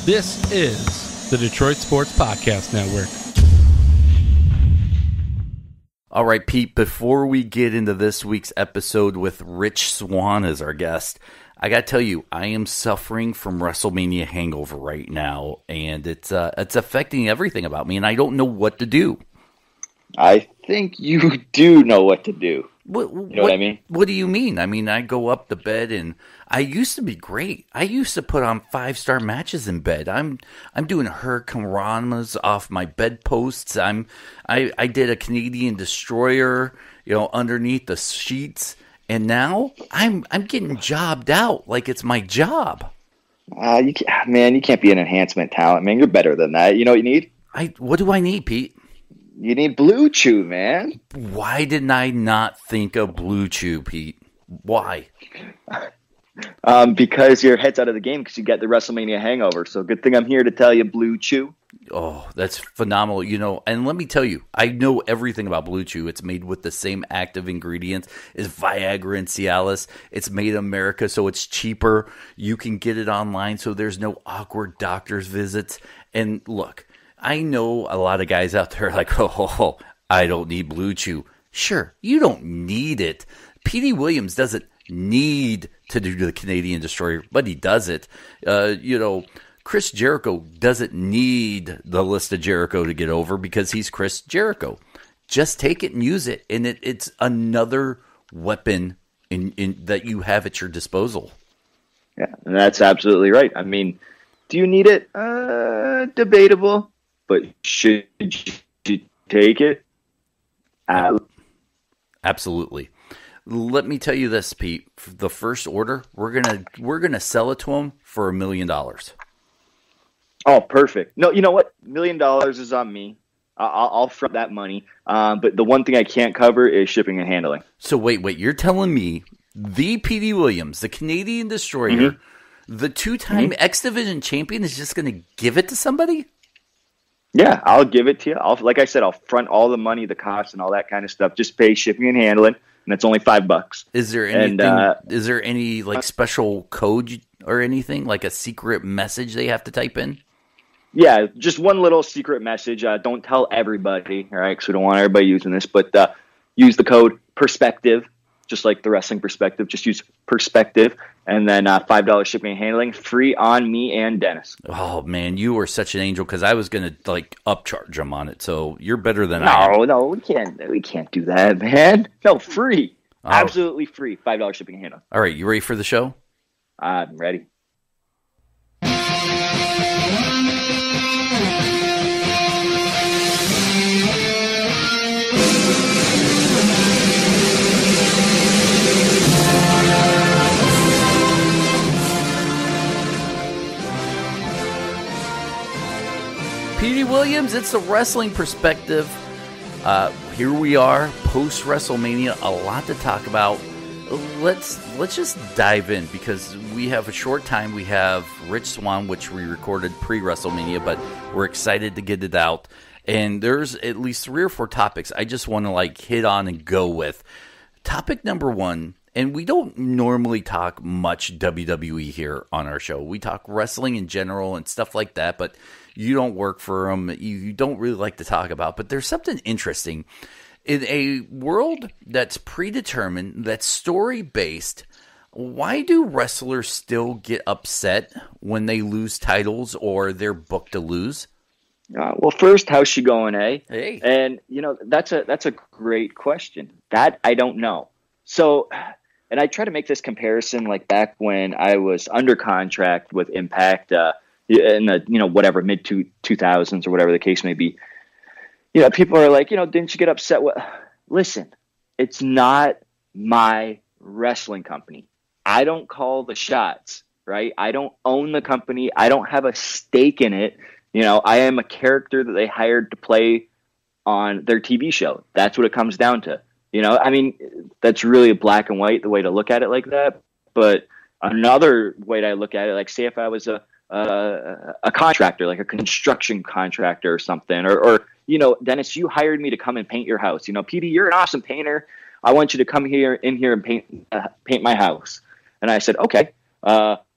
This is the Detroit Sports Podcast Network. All right, Pete, before we get into this week's episode with Rich Swann as our guest, I got to tell you, I am suffering from WrestleMania hangover right now, and it's affecting everything about me, and I don't know what to do. I think you do know what to do. You know what I mean? What do you mean? I mean, I go up to bed, and I used to be great. I used to put on 5-star matches in bed. I'm doing hurricanranas off my bedposts. I did a Canadian destroyer, underneath the sheets, and now I'm getting jobbed out like it's my job. You can't be an enhancement talent, man. You're better than that. You know what you need? What do I need, Pete? You need Blue Chew, man. Why didn't I not think of Blue Chew, Pete? Why? Because your head's out of the game because you get the WrestleMania hangover. So good thing I'm here to tell you Blue Chew. Oh, that's phenomenal. And let me tell you, I know everything about Blue Chew. It's made with the same active ingredients as Viagra and Cialis. It's made in America, so it's cheaper. You can get it online, so there's no awkward doctor's visits. And look, I know a lot of guys out there are like, oh, I don't need Blue Chew. Sure, you don't need it. Petey Williams doesn't need to do the Canadian Destroyer, but he does it. Chris Jericho doesn't need the list of Jericho to get over because he's Chris Jericho. Just take it and use it, and it's another weapon in that you have at your disposal. Yeah, and that's absolutely right. I mean, do you need it? Debatable. But should you take it? Absolutely. Let me tell you this, Pete. For the first order, we're gonna sell it to him for $1 million. Oh, perfect. No, you know what? $1 million is on me. I'll front that money. But the one thing I can't cover is shipping and handling. So wait. You're telling me the Petey Williams, the Canadian Destroyer, the two-time X Division champion, is just going to give it to somebody? Yeah, I'll give it to you. Like I said, I'll front all the money, the costs, and all that kind of stuff. Just pay shipping and handling, and it's only $5. Is there anything? Is there any special code or anything, like a secret message they have to type in? Yeah, just one little secret message. Don't tell everybody, all right? Because we don't want everybody using this. But use the code PERSPECTIVE, just like the wrestling perspective. Just use PERSPECTIVE, and then $5 shipping and handling, free on me and Dennis. Oh man, you were such an angel because I was gonna upcharge them on it. So you're better than I am. No, we can't do that, man. No, free, absolutely free. $5 shipping and handling. All right, you ready for the show? I'm ready. Petey Williams, it's the wrestling perspective. Here we are, post WrestleMania, a lot to talk about. Let's just dive in because we have a short time. We have Rich Swann, which we recorded pre-WrestleMania, but we're excited to get it out. And there's at least 3 or 4 topics I just want to hit on and go with. Topic number 1. And we don't normally talk much WWE here on our show. We talk wrestling in general and stuff like that, but you don't work for them. You don't really like to talk about. But there's something interesting. In a world that's predetermined, that's story-based, why do wrestlers still get upset when they lose titles or they're booked to lose? Well, first, how's she going, eh? Hey. And, that's a great question. That I don't know. So, and I try to make this comparison back when I was under contract with Impact in the, mid-2000s or whatever the case may be. People are like, didn't you get upset? Listen, it's not my wrestling company. I don't call the shots, right? I don't own the company. I don't have a stake in it. I am a character that they hired to play on their TV show. That's what it comes down to. That's really black and white, the way to look at it like that. But another way I look at it, say if I was a contractor, like a construction contractor or something, or Dennis, you hired me to come and paint your house. Petey, you're an awesome painter. I want you to come in here and paint my house. And I said, okay,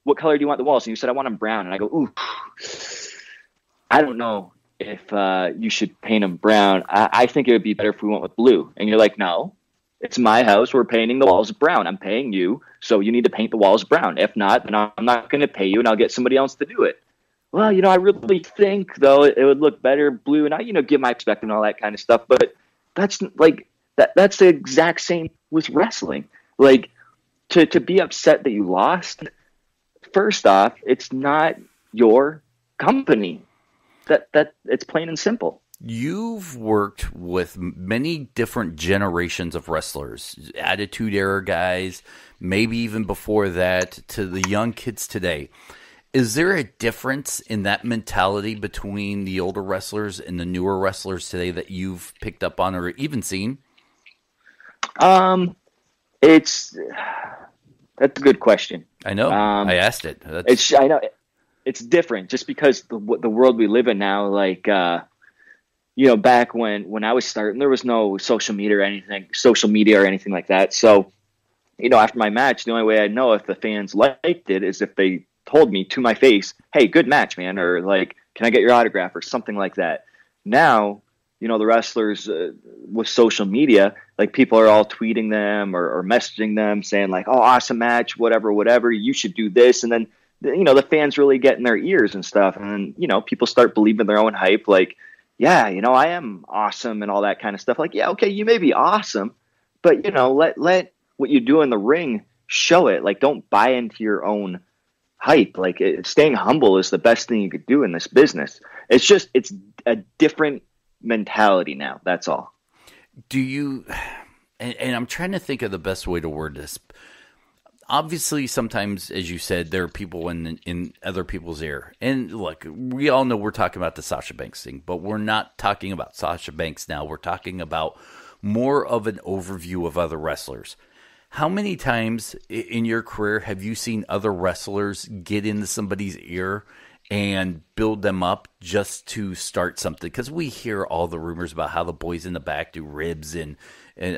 what color do you want the walls? And you said, I want them brown. And I go, ooh, I don't know if you should paint them brown. I think it would be better if we went with blue. And you're like, no, it's my house. We're painting the walls brown. I'm paying you, so you need to paint the walls brown. If not, then I'm not going to pay you, and I'll get somebody else to do it. Well, I really think, though, it would look better blue. And I, give my perspective and all that kind of stuff. But that's like that's the exact same with wrestling. Like, to be upset that you lost, first off, it's not your company. That it's plain and simple. You've worked with many different generations of wrestlers, Attitude Era guys, maybe even before that, to the young kids today. Is there a difference in that mentality between the older wrestlers and the newer wrestlers today that you've picked up on or even seen? That's a good question. I know. I asked it. I know it's different just because the world we live in now, like, back when I was starting, there was no social media or anything like that. So, after my match, the only way I'd know if the fans liked it is if they told me to my face, hey, good match, man. Or like, can I get your autograph or something like that? Now, the wrestlers with social media, like people are all tweeting them or messaging them saying like, oh, awesome match, whatever, you should do this. And then, the fans really get in their ears and stuff. And then, people start believing their own hype. Like, yeah, I am awesome and all that kind of stuff. Like, yeah, okay, you may be awesome, but, let what you do in the ring show it. Like, don't buy into your own hype. Like, staying humble is the best thing you could do in this business. It's a different mentality now. That's all. Do you, and I'm trying to think of the best way to word this. Obviously, sometimes, as you said, there are people in other people's ear. And look, we all know we're talking about the Sasha Banks thing, but we're not talking about Sasha Banks now. We're talking about more of an overview of other wrestlers. How many times in your career have you seen other wrestlers get into somebody's ear and build them up just to start something? Because we hear all the rumors about how the boys in the back do ribs, and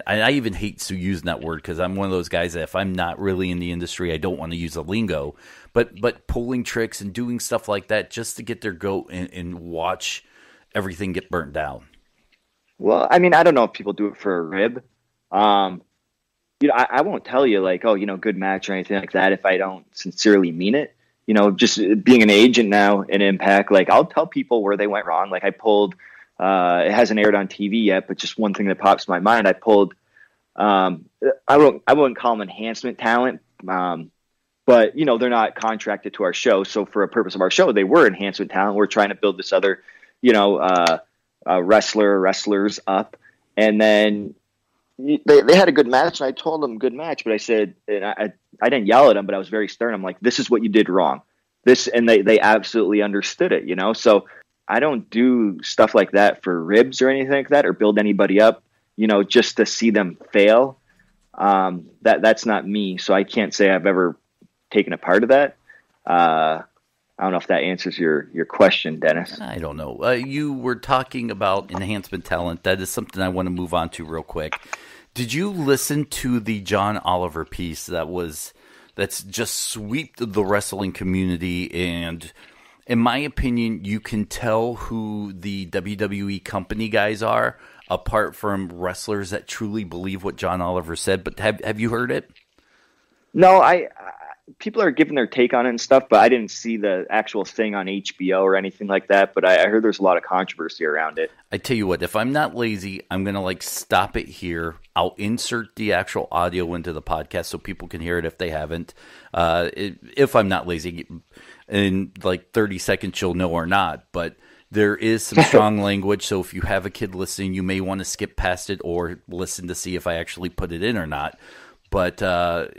I even hate using that word because I'm one of those guys that if I'm not really in the industry, I don't want to use a lingo. But pulling tricks and doing stuff like that just to get their goat and watch everything get burnt down. Well, I mean, I don't know if people do it for a rib. I won't tell you like, oh, good match or anything like that if I don't sincerely mean it. Just being an agent now in Impact, like I'll tell people where they went wrong. Like I pulled, it hasn't aired on TV yet, but just one thing that pops in my mind, I pulled, I wouldn't call them enhancement talent, but they're not contracted to our show. So for a purpose of our show, they were enhancement talent. We're trying to build this other, wrestlers up. And then they had a good match, and I told them good match, but I said, and I didn't yell at them, but I was very stern. I'm like, this is what you did wrong. And they absolutely understood it, So I don't do stuff like that for ribs or anything like that, or build anybody up, just to see them fail. That's not me. So I can't say I've ever taken a part of that. I don't know if that answers your question, Dennis. I don't know. You were talking about enhancement talent. That is something I want to move on to real quick. Did you listen to the John Oliver piece that's just swept the wrestling community? And in my opinion, you can tell who the WWE company guys are apart from wrestlers that truly believe what John Oliver said. But have you heard it? No, people are giving their take on it and stuff, but I didn't see the actual thing on HBO or anything like that. But I heard there's a lot of controversy around it. I tell you what, if I'm not lazy, I'm going to stop it here. I'll insert the actual audio into the podcast so people can hear it if they haven't. If I'm not lazy, in 30 seconds you'll know or not. But there is some strong language, so if you have a kid listening, you may want to skip past it or listen to see if I actually put it in or not. But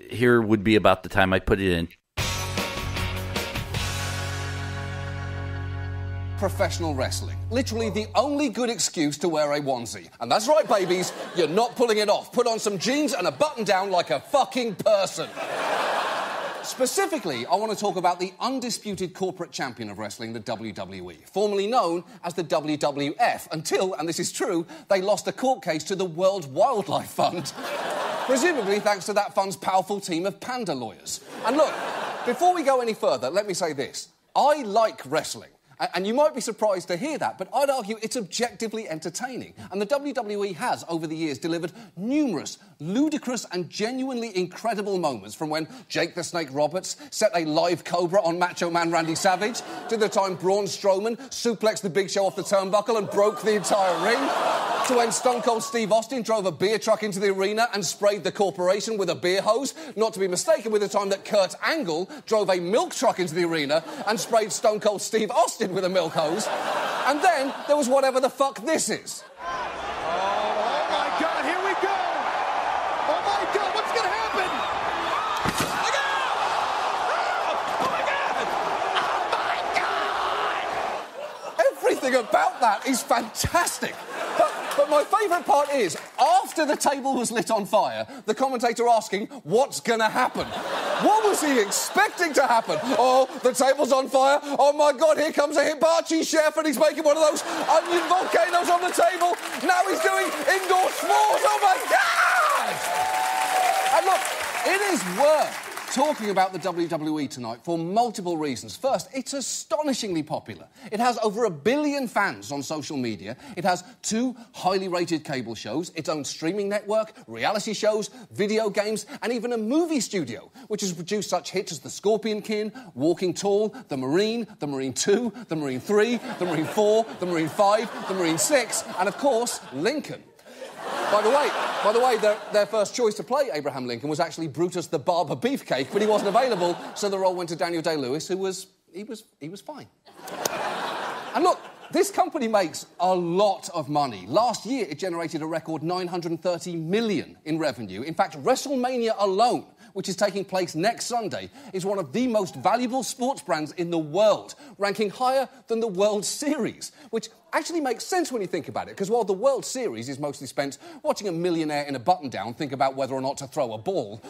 here would be about the time I put it in. Professional wrestling. Literally the only good excuse to wear a onesie. And that's right, babies, you're not pulling it off. Put on some jeans and a button down like a fucking person. Specifically, I want to talk about the undisputed corporate champion of wrestling, the WWE, formerly known as the WWF, until, and this is true, they lost a court case to the World Wildlife Fund. Presumably thanks to that fund's powerful team of panda lawyers. And look, Before we go any further, let me say this. I like wrestling. And you might be surprised to hear that, but I'd argue it's objectively entertaining. And the WWE has, over the years, delivered numerous, ludicrous and genuinely incredible moments, from when Jake the Snake Roberts set a live cobra on Macho Man Randy Savage, to the time Braun Strowman suplexed the Big Show off the turnbuckle and broke the entire ring, to when Stone Cold Steve Austin drove a beer truck into the arena and sprayed the corporation with a beer hose, not to be mistaken with the time that Kurt Angle drove a milk truck into the arena and sprayed Stone Cold Steve Austin with a milk hose. And then there was whatever the fuck this is. Oh my God, here we go! Oh my God, what's gonna happen? Look out! Oh my God! Oh my God! Everything about that is fantastic. But my favourite part is, after the table was lit on fire, the commentator asking, what's going to happen? What was he expecting to happen? Oh, the table's on fire. Oh, my God, here comes a hibachi chef and he's making one of those onion volcanoes on the table. Now he's doing indoor s'mores. Oh, my God! And look, it is worth talking about the WWE tonight for multiple reasons. First, it's astonishingly popular. It has over 1 billion fans on social media. It has 2 highly rated cable shows, its own streaming network, reality shows, video games, and even a movie studio, which has produced such hits as The Scorpion King, Walking Tall, The Marine 2, The Marine 3, The Marine 4, The Marine 5, The Marine 6, and, of course, Lincoln. By the way, their first choice to play Abraham Lincoln was actually Brutus the Barber Beefcake, but he wasn't available, so the role went to Daniel Day-Lewis, who was fine. And look, this company makes a lot of money. Last year, it generated a record $930 million in revenue. In fact, WrestleMania alone, which is taking place next Sunday, is one of the most valuable sports brands in the world, ranking higher than the World Series, which actually makes sense when you think about it, because while the World Series is mostly spent watching a millionaire in a button-down think about whether or not to throw a ball,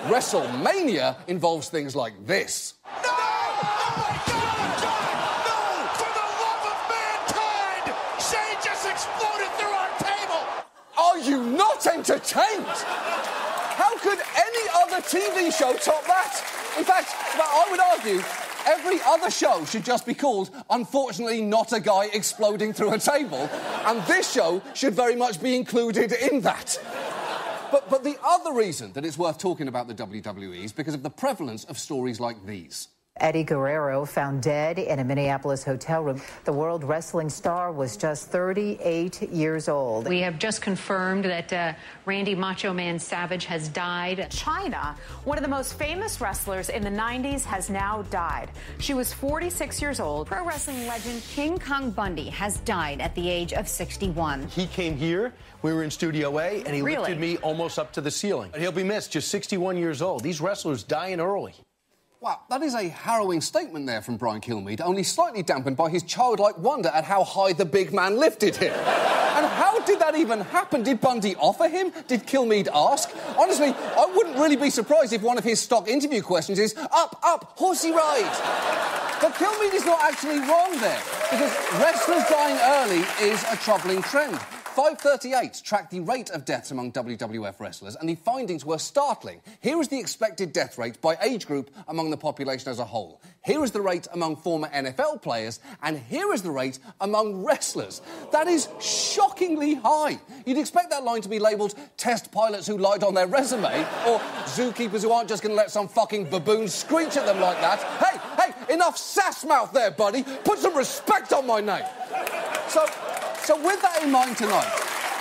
WrestleMania involves things like this. No! Oh my God! No! For the love of mankind! Shane just exploded through our table! Are you not entertained? How could any other TV show top that? In fact, I would argue every other show should just be called, unfortunately, not a guy exploding through a table, and this show should very much be included in that. But the other reason that it's worth talking about the WWE is because of the prevalence of stories like these. Eddie Guerrero found dead in a Minneapolis hotel room. The World Wrestling star was just 38 years old. We have just confirmed that Randy Macho Man Savage has died. China, one of the most famous wrestlers in the 90s, has now died. She was 46 years old. Pro wrestling legend King Kong Bundy has died at the age of 61. He came here, we were in Studio A, and he lifted me almost up to the ceiling. And he'll be missed, just 61 years old. These wrestlers dying early. Wow, that is a harrowing statement there from Brian Kilmeade, only slightly dampened by his childlike wonder at how high the big man lifted him. And how did that even happen? Did Bundy offer him? Did Kilmeade ask? Honestly, I wouldn't really be surprised if one of his stock interview questions is, up, horsey ride. But Kilmeade is not actually wrong there, because wrestlers dying early is a troubling trend. 538 tracked the rate of deaths among WWF wrestlers, and the findings were startling. Here is the expected death rate by age group among the population as a whole. Here is the rate among former NFL players, and here is the rate among wrestlers. That is shockingly high. You'd expect that line to be labelled test pilots who lied on their resume, or zookeepers who aren't just going to let some fucking baboon screech at them like that. Hey, enough sass mouth there, buddy. Put some respect on my name. So with that in mind tonight,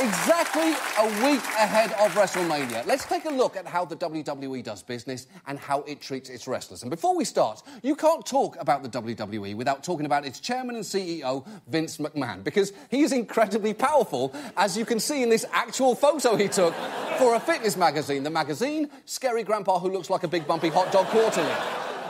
exactly a week ahead of WrestleMania, let's take a look at how the WWE does business and how it treats its wrestlers. And before we start, you can't talk about the WWE without talking about its chairman and CEO, Vince McMahon, because he is incredibly powerful, as you can see in this actual photo he took for a fitness magazine. The magazine, Scary Grandpa Who Looks Like a Big Bumpy Hot Dog Quarterly.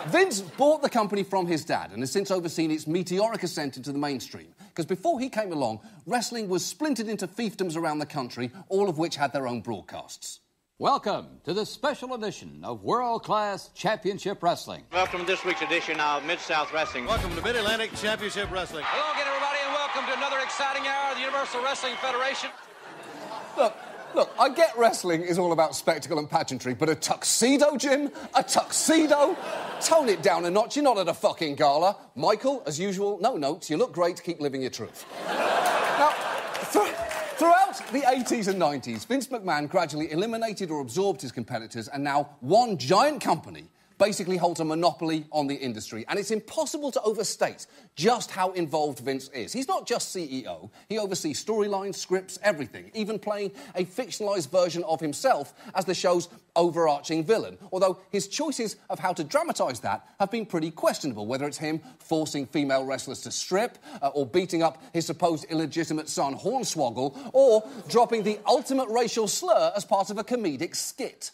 Vince bought the company from his dad and has since overseen its meteoric ascent into the mainstream. Because before he came along, wrestling was splintered into fiefdoms around the country, all of which had their own broadcasts. Welcome to the special edition of World Class Championship Wrestling. Welcome to this week's edition of Mid-South Wrestling. Welcome to Mid-Atlantic Championship Wrestling. Hello again, everybody, and welcome to another exciting hour of the Universal Wrestling Federation. Look, Look, I get wrestling is all about spectacle and pageantry, but a tuxedo, Jim? A tuxedo? Tone it down a notch. You're not at a fucking gala. Michael, as usual, no notes. You look great. Keep living your truth. Now, throughout the 80s and 90s, Vince McMahon gradually eliminated or absorbed his competitors, and now one giant company basically holds a monopoly on the industry. And it's impossible to overstate just how involved Vince is. He's not just CEO. He oversees storylines, scripts, everything, even playing a fictionalised version of himself as the show's overarching villain. Although his choices of how to dramatise that have been pretty questionable, whether it's him forcing female wrestlers to strip, or beating up his supposed illegitimate son, Hornswoggle, or dropping the ultimate racial slur as part of a comedic skit.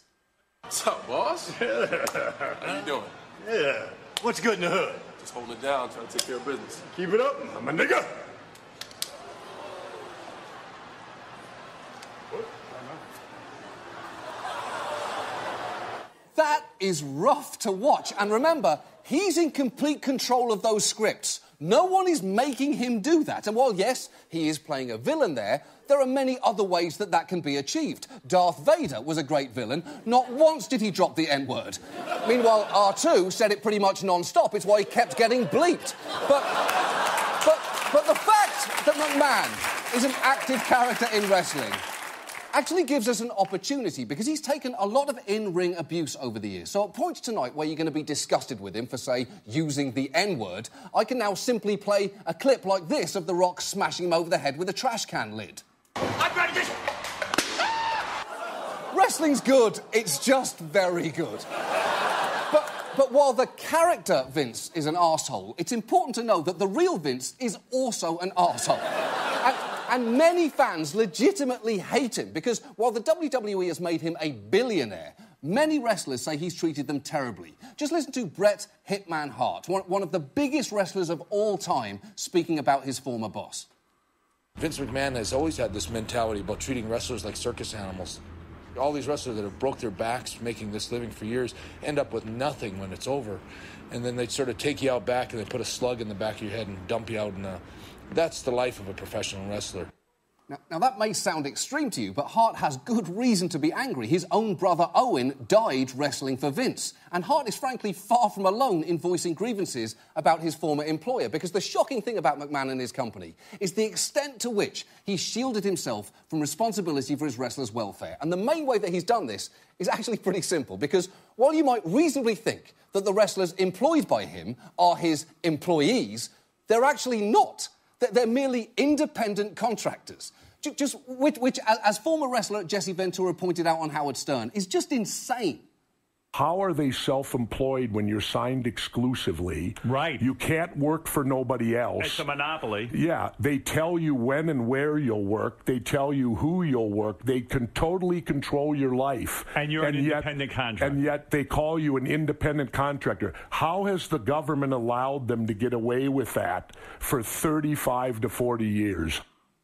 What's up, boss? How you doing? Yeah. What's good in the hood? Just holding it down, trying to take care of business. Keep it up, I'm a nigga. That is rough to watch. And remember, he's in complete control of those scripts. No one is making him do that. And while, yes, he is playing a villain there are many other ways that that can be achieved. Darth Vader was a great villain. Not once did he drop the N-word. Meanwhile, R2 said it pretty much non-stop. It's why he kept getting bleeped. But the fact that McMahon is an active character in wrestling actually gives us an opportunity, because he's taken a lot of in-ring abuse over the years. So at points tonight where you're going to be disgusted with him for, say, using the N-word, I can now simply play a clip like this of The Rock smashing him over the head with a trash can lid. I'm ready to... Wrestling's good. It's just very good. But while the character Vince is an arsehole, it's important to know that the real Vince is also an arsehole. And many fans legitimately hate him, because while the WWE has made him a billionaire, many wrestlers say he's treated them terribly. Just listen to Bret Hitman Hart, one of the biggest wrestlers of all time, speaking about his former boss. Vince McMahon has always had this mentality about treating wrestlers like circus animals. All these wrestlers that have broke their backs making this living for years end up with nothing when it's over. And then they sort of take you out back and they put a slug in the back of your head and dump you out in a... That's the life of a professional wrestler. Now, that may sound extreme to you, but Hart has good reason to be angry. His own brother Owen died wrestling for Vince. And Hart is frankly far from alone in voicing grievances about his former employer, because the shocking thing about McMahon and his company is the extent to which he shielded himself from responsibility for his wrestlers' welfare. And the main way that he's done this is actually pretty simple, because while you might reasonably think that the wrestlers employed by him are his employees, they're actually not. They're merely independent contractors. Which, as former wrestler Jesse Ventura pointed out on Howard Stern, is just insane. How are they self-employed when you're signed exclusively? Right. You can't work for nobody else. It's a monopoly. Yeah. They tell you when and where you'll work. They tell you who you'll work. They can totally control your life. And you're an independent contractor. And yet they call you an independent contractor. How has the government allowed them to get away with that for 35 to 40 years?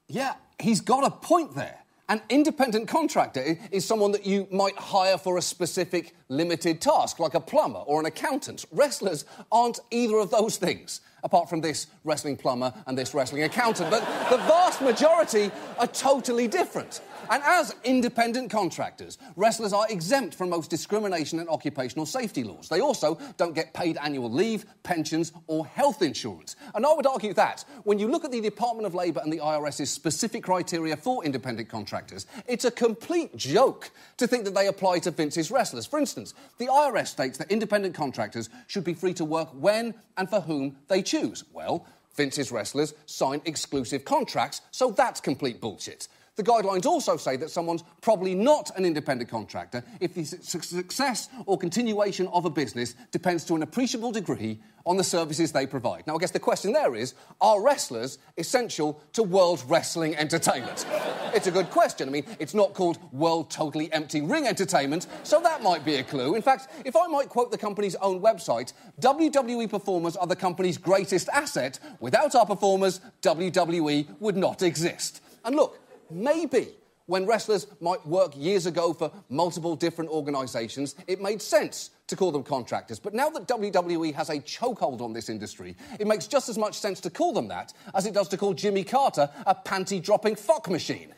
Yeah, he's got a point there. An independent contractor is someone that you might hire for a specific limited task, like a plumber or an accountant. Wrestlers aren't either of those things, apart from this wrestling plumber and this wrestling accountant. But the vast majority are totally different. And as independent contractors, wrestlers are exempt from most discrimination and occupational safety laws. They also don't get paid annual leave, pensions, or health insurance. And I would argue that, when you look at the Department of Labour and the IRS's specific criteria for independent contractors, it's a complete joke to think that they apply to Vince's wrestlers. For instance, the IRS states that independent contractors should be free to work when and for whom they choose. Well, Vince's wrestlers sign exclusive contracts, so that's complete bullshit. The guidelines also say that someone's probably not an independent contractor if the success or continuation of a business depends to an appreciable degree on the services they provide. Now, I guess the question there is, are wrestlers essential to World Wrestling Entertainment? It's a good question. I mean, it's not called World Totally Empty Ring Entertainment, so that might be a clue. In fact, if I might quote the company's own website, WWE performers are the company's greatest asset. Without our performers, WWE would not exist. And look, maybe when wrestlers might work years ago for multiple different organisations, it made sense to call them contractors. But now that WWE has a chokehold on this industry, it makes just as much sense to call them that as it does to call Jimmy Carter a panty-dropping fuck machine.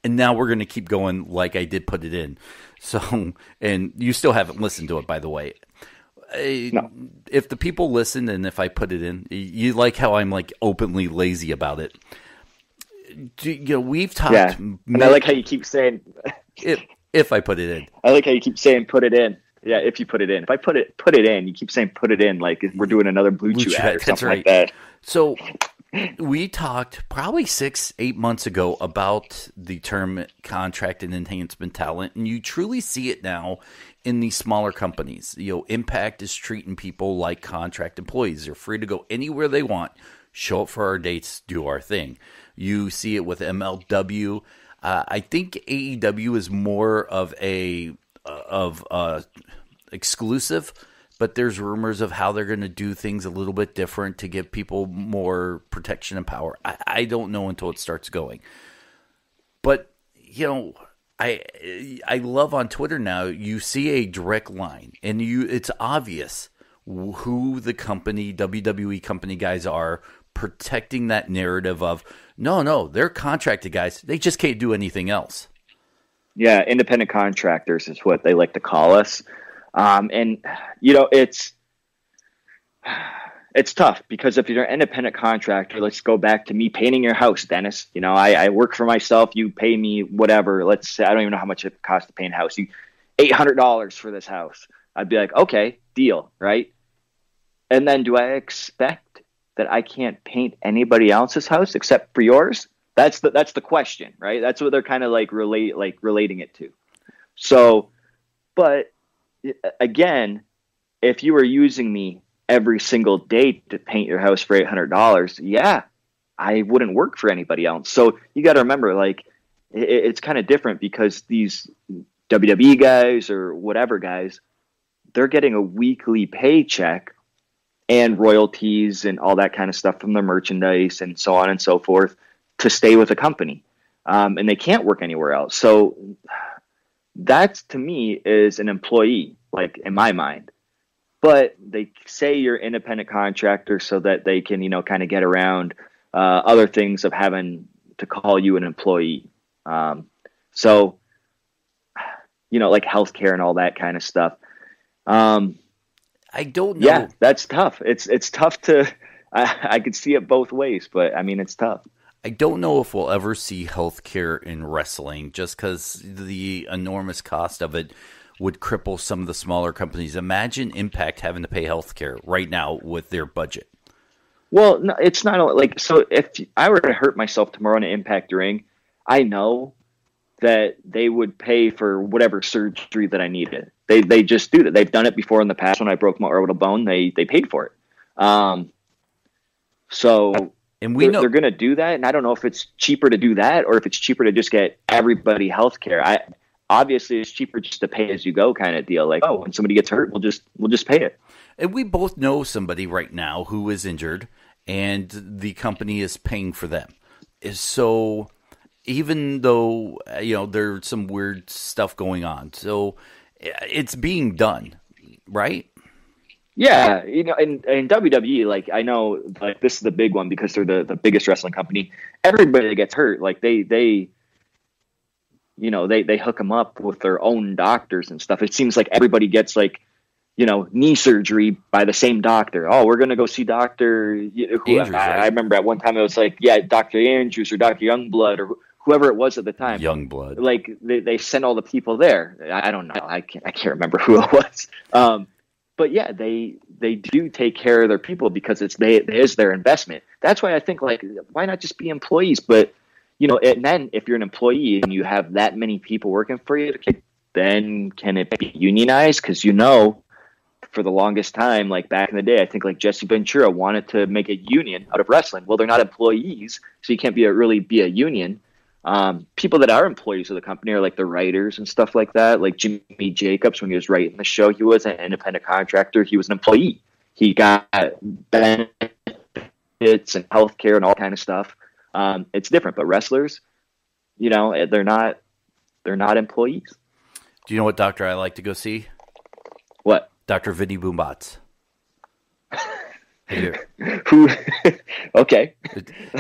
And now we're going to keep going like I did put it in. So, and you still haven't listened to it, by the way. No. If the people listen and if I put it in, you like how I'm like openly lazy about it. We've talked. Yeah, and I like how you keep saying if I put it in. I like how you keep saying put it in. Yeah, if you put it in. If I put it in, you keep saying put it in like we're doing another Blue Chew ad or something like that. So we talked probably 6-8 months ago about the term contract and enhancement talent, and you truly see it now in these smaller companies. Impact is treating people like contract employees. They're free to go anywhere they want, show up for our dates, do our thing. You see it with MLW. I think AEW is more of a exclusive, but there's rumors of how they're going to do things a little bit different to give people more protection and power. I don't know until it starts going. But, I love on Twitter now, you see a direct line, and it's obvious who the company, WWE company guys are protecting that narrative of, no, they're contracted guys. They just can't do anything else. Yeah, independent contractors is what they like to call us. And, it's tough because if you're an independent contractor, let's go back to me painting your house, Dennis. I work for myself. You pay me whatever. Let's say, I don't even know how much it costs to paint a house. $800 for this house. I'd be like, okay, deal, right? And then do I expect that I can't paint anybody else's house except for yours? That's the question, right? That's what they're kind of relating it to. So, but again, if you were using me every single day to paint your house for $800, yeah, I wouldn't work for anybody else. So you got to remember, it's kind of different because these WWE guys or whatever guys, they're getting a weekly paycheck and royalties and all that kind of stuff from their merchandise and so on and so forth to stay with the company. And they can't work anywhere else. So that to me is an employee, in my mind. But they say you're independent contractor so that they can, kind of get around other things of having to call you an employee. So, like healthcare and all that kind of stuff. I don't know. Yeah, that's tough. It's tough to. I could see it both ways, but I mean, it's tough. I don't know if we'll ever see healthcare in wrestling, just because the enormous cost of it would cripple some of the smaller companies. Imagine Impact having to pay healthcare right now with their budget. Well, no, it's not so. If I were to hurt myself tomorrow in an Impact ring, I know that they would pay for whatever surgery that I needed. They just do that. They've done it before in the past. When I broke my orbital bone, they paid for it. So and we know they're going to do that. And I don't know if it's cheaper to do that or if it's cheaper to just get everybody healthcare. Obviously it's cheaper just to pay as you go kind of deal. When somebody gets hurt, we'll just pay it. And we both know somebody right now who is injured and the company is paying for them. So even though, there's some weird stuff going on. So it's being done, right? Yeah, in WWE, I know, this is the big one because they're the biggest wrestling company. Everybody that gets hurt, they hook them up with their own doctors and stuff. It seems like everybody gets knee surgery by the same doctor. Oh, we're gonna go see Dr. Andrews, I remember at one time it was Dr. Andrews or Dr. Youngblood or whoever it was at the time. Youngblood. They sent all the people there. I don't know. I can't remember who it was. But yeah, they do take care of their people because it is their investment. That's why I think why not just be employees? But and then if you're an employee and you have that many people working for you, then can it be unionized? Because for the longest time, back in the day, I think Jesse Ventura wanted to make a union out of wrestling. Well, they're not employees, so you can't really be a union. People that are employees of the company are the writers and stuff like that. Jimmy Jacobs, when he was writing the show, he was an independent contractor. He was an employee. He got benefits and healthcare and all kind of stuff. It's different, but wrestlers, they're not employees. Do you know what doctor I like to go see? What? Dr. Vinny Boombots. Who? Okay,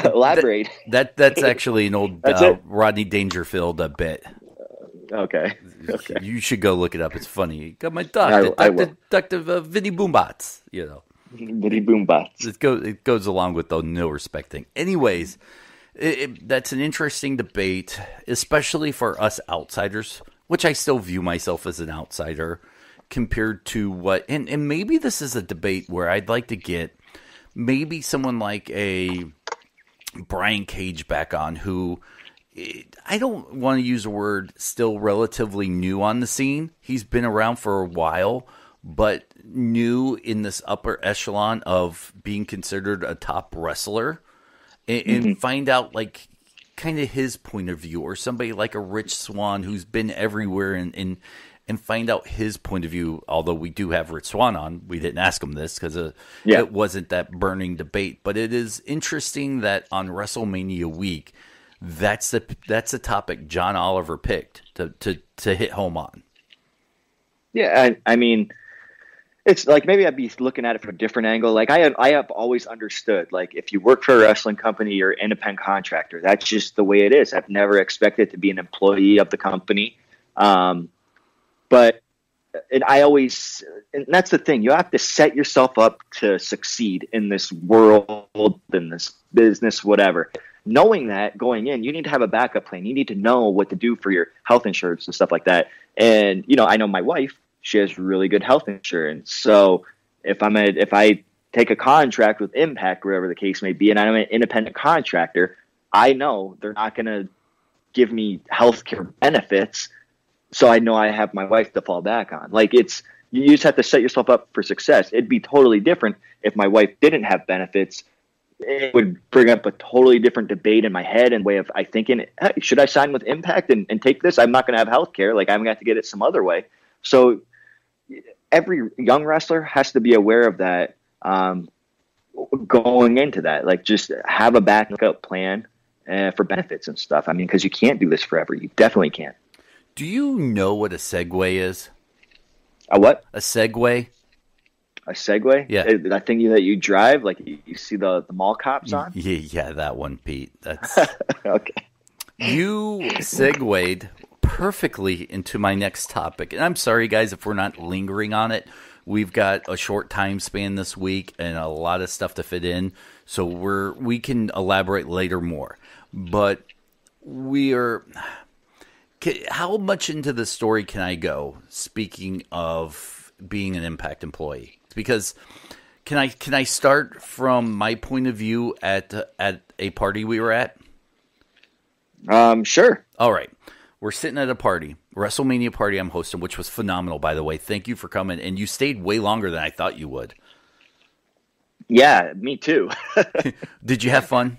elaborate. That's actually an old Rodney Dangerfield bit. Okay. You should go look it up. It's funny. Got my duck, Dr. Vinny Boombots. Vinny Boombots. It goes along with the no respect thing. Anyways, that's an interesting debate, especially for us outsiders, which I still view myself as an outsider compared to what. And maybe this is a debate where I'd like to get maybe someone like a Brian Cage back on, who I don't want to use the word still relatively new on the scene. He's been around for a while, but new in this upper echelon of being considered a top wrestler, and find out like kind of his point of view, or somebody like a Rich Swann who's been everywhere and find out his point of view. Although we do have Rich Swann on, we didn't ask him this because it wasn't that burning debate, but it is interesting that on WrestleMania week, that's the topic John Oliver picked to hit home on. Yeah, I mean, it's like maybe I'd be looking at it from a different angle. Like I have always understood, like if you work for a wrestling company, you're an independent contractor. That's just the way it is. I've never expected to be an employee of the company. But that's the thing. You have to set yourself up to succeed in this world, in this business, whatever. Knowing that going in, you need to have a backup plan. You need to know what to do for your health insurance and stuff like that. And, I know my wife, she has really good health insurance. So if I take a contract with Impact, whatever the case may be, and I'm an independent contractor, I know they're not going to give me healthcare benefits. So I know I have my wife to fall back on. Like you just have to set yourself up for success. It'd be totally different if my wife didn't have benefits. It would bring up a totally different debate in my head and way of thinking, hey, should I sign with Impact and take this? I'm not going to have health care. Like I'm going to have to get it some other way. So every young wrestler has to be aware of that going into that. Like just have a backup plan for benefits and stuff. I mean, because you can't do this forever. You definitely can't. Do you know what a Segway is? A what? A Segway? A Segway? Yeah. That thing that you drive, like you see the mall cops on? Yeah, that one, Pete. That's okay. You segued perfectly into my next topic. And I'm sorry, guys, if we're not lingering on it. We've got a short time span this week and a lot of stuff to fit in. So we can elaborate later more. But how much into the story can I go, speaking of being an Impact employee? Because can I start from my point of view at a party we were at? Sure. All right. We're sitting at a party, WrestleMania party I'm hosting, which was phenomenal, by the way. Thank you for coming, and you stayed way longer than I thought you would. Yeah, me too. Did you have fun?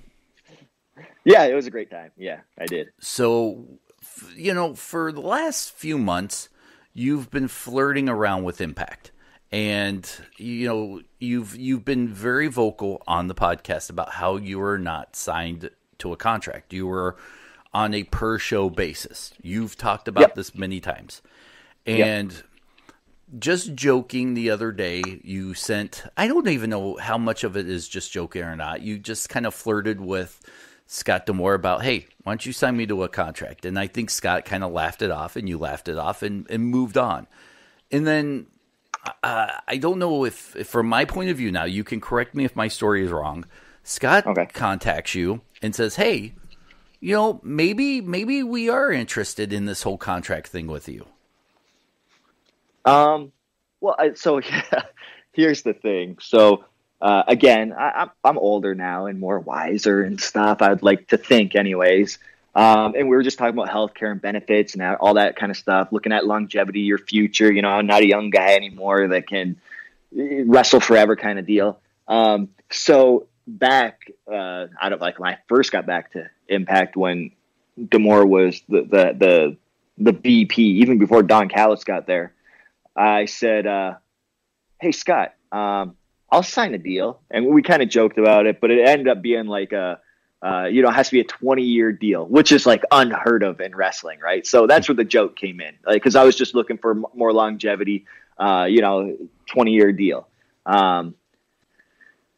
Yeah, it was a great time. Yeah, I did. So, for the last few months, you've been flirting around with Impact. And, you've been very vocal on the podcast about how you were not signed to a contract. You were on a per-show basis. You've talked about this many times. And just joking the other day, you sent, I don't even know how much of it is just joking or not. You just kind of flirted with Scott D'Amore about, hey, why don't you sign me to a contract? And I think Scott kind of laughed it off, and you laughed it off and moved on. And then I don't know if from my point of view now, you can correct me if my story is wrong. Scott contacts you and says, hey, maybe we are interested in this whole contract thing with you. Here's the thing. So, again, I'm older now and more wiser and stuff. I'd like to think anyways. And we were just talking about healthcare and benefits and all that kind of stuff, looking at longevity, your future. I'm not a young guy anymore that can wrestle forever kind of deal. So back out of like when I first got back to Impact, when D'Amore was the VP, even before Don Callis got there, I said, hey, Scott, I'll sign a deal. And we kind of joked about it, but it ended up being like it has to be a 20-year deal, which is like unheard of in wrestling, right? So that's where the joke came in, because I was just looking for more longevity, 20-year deal.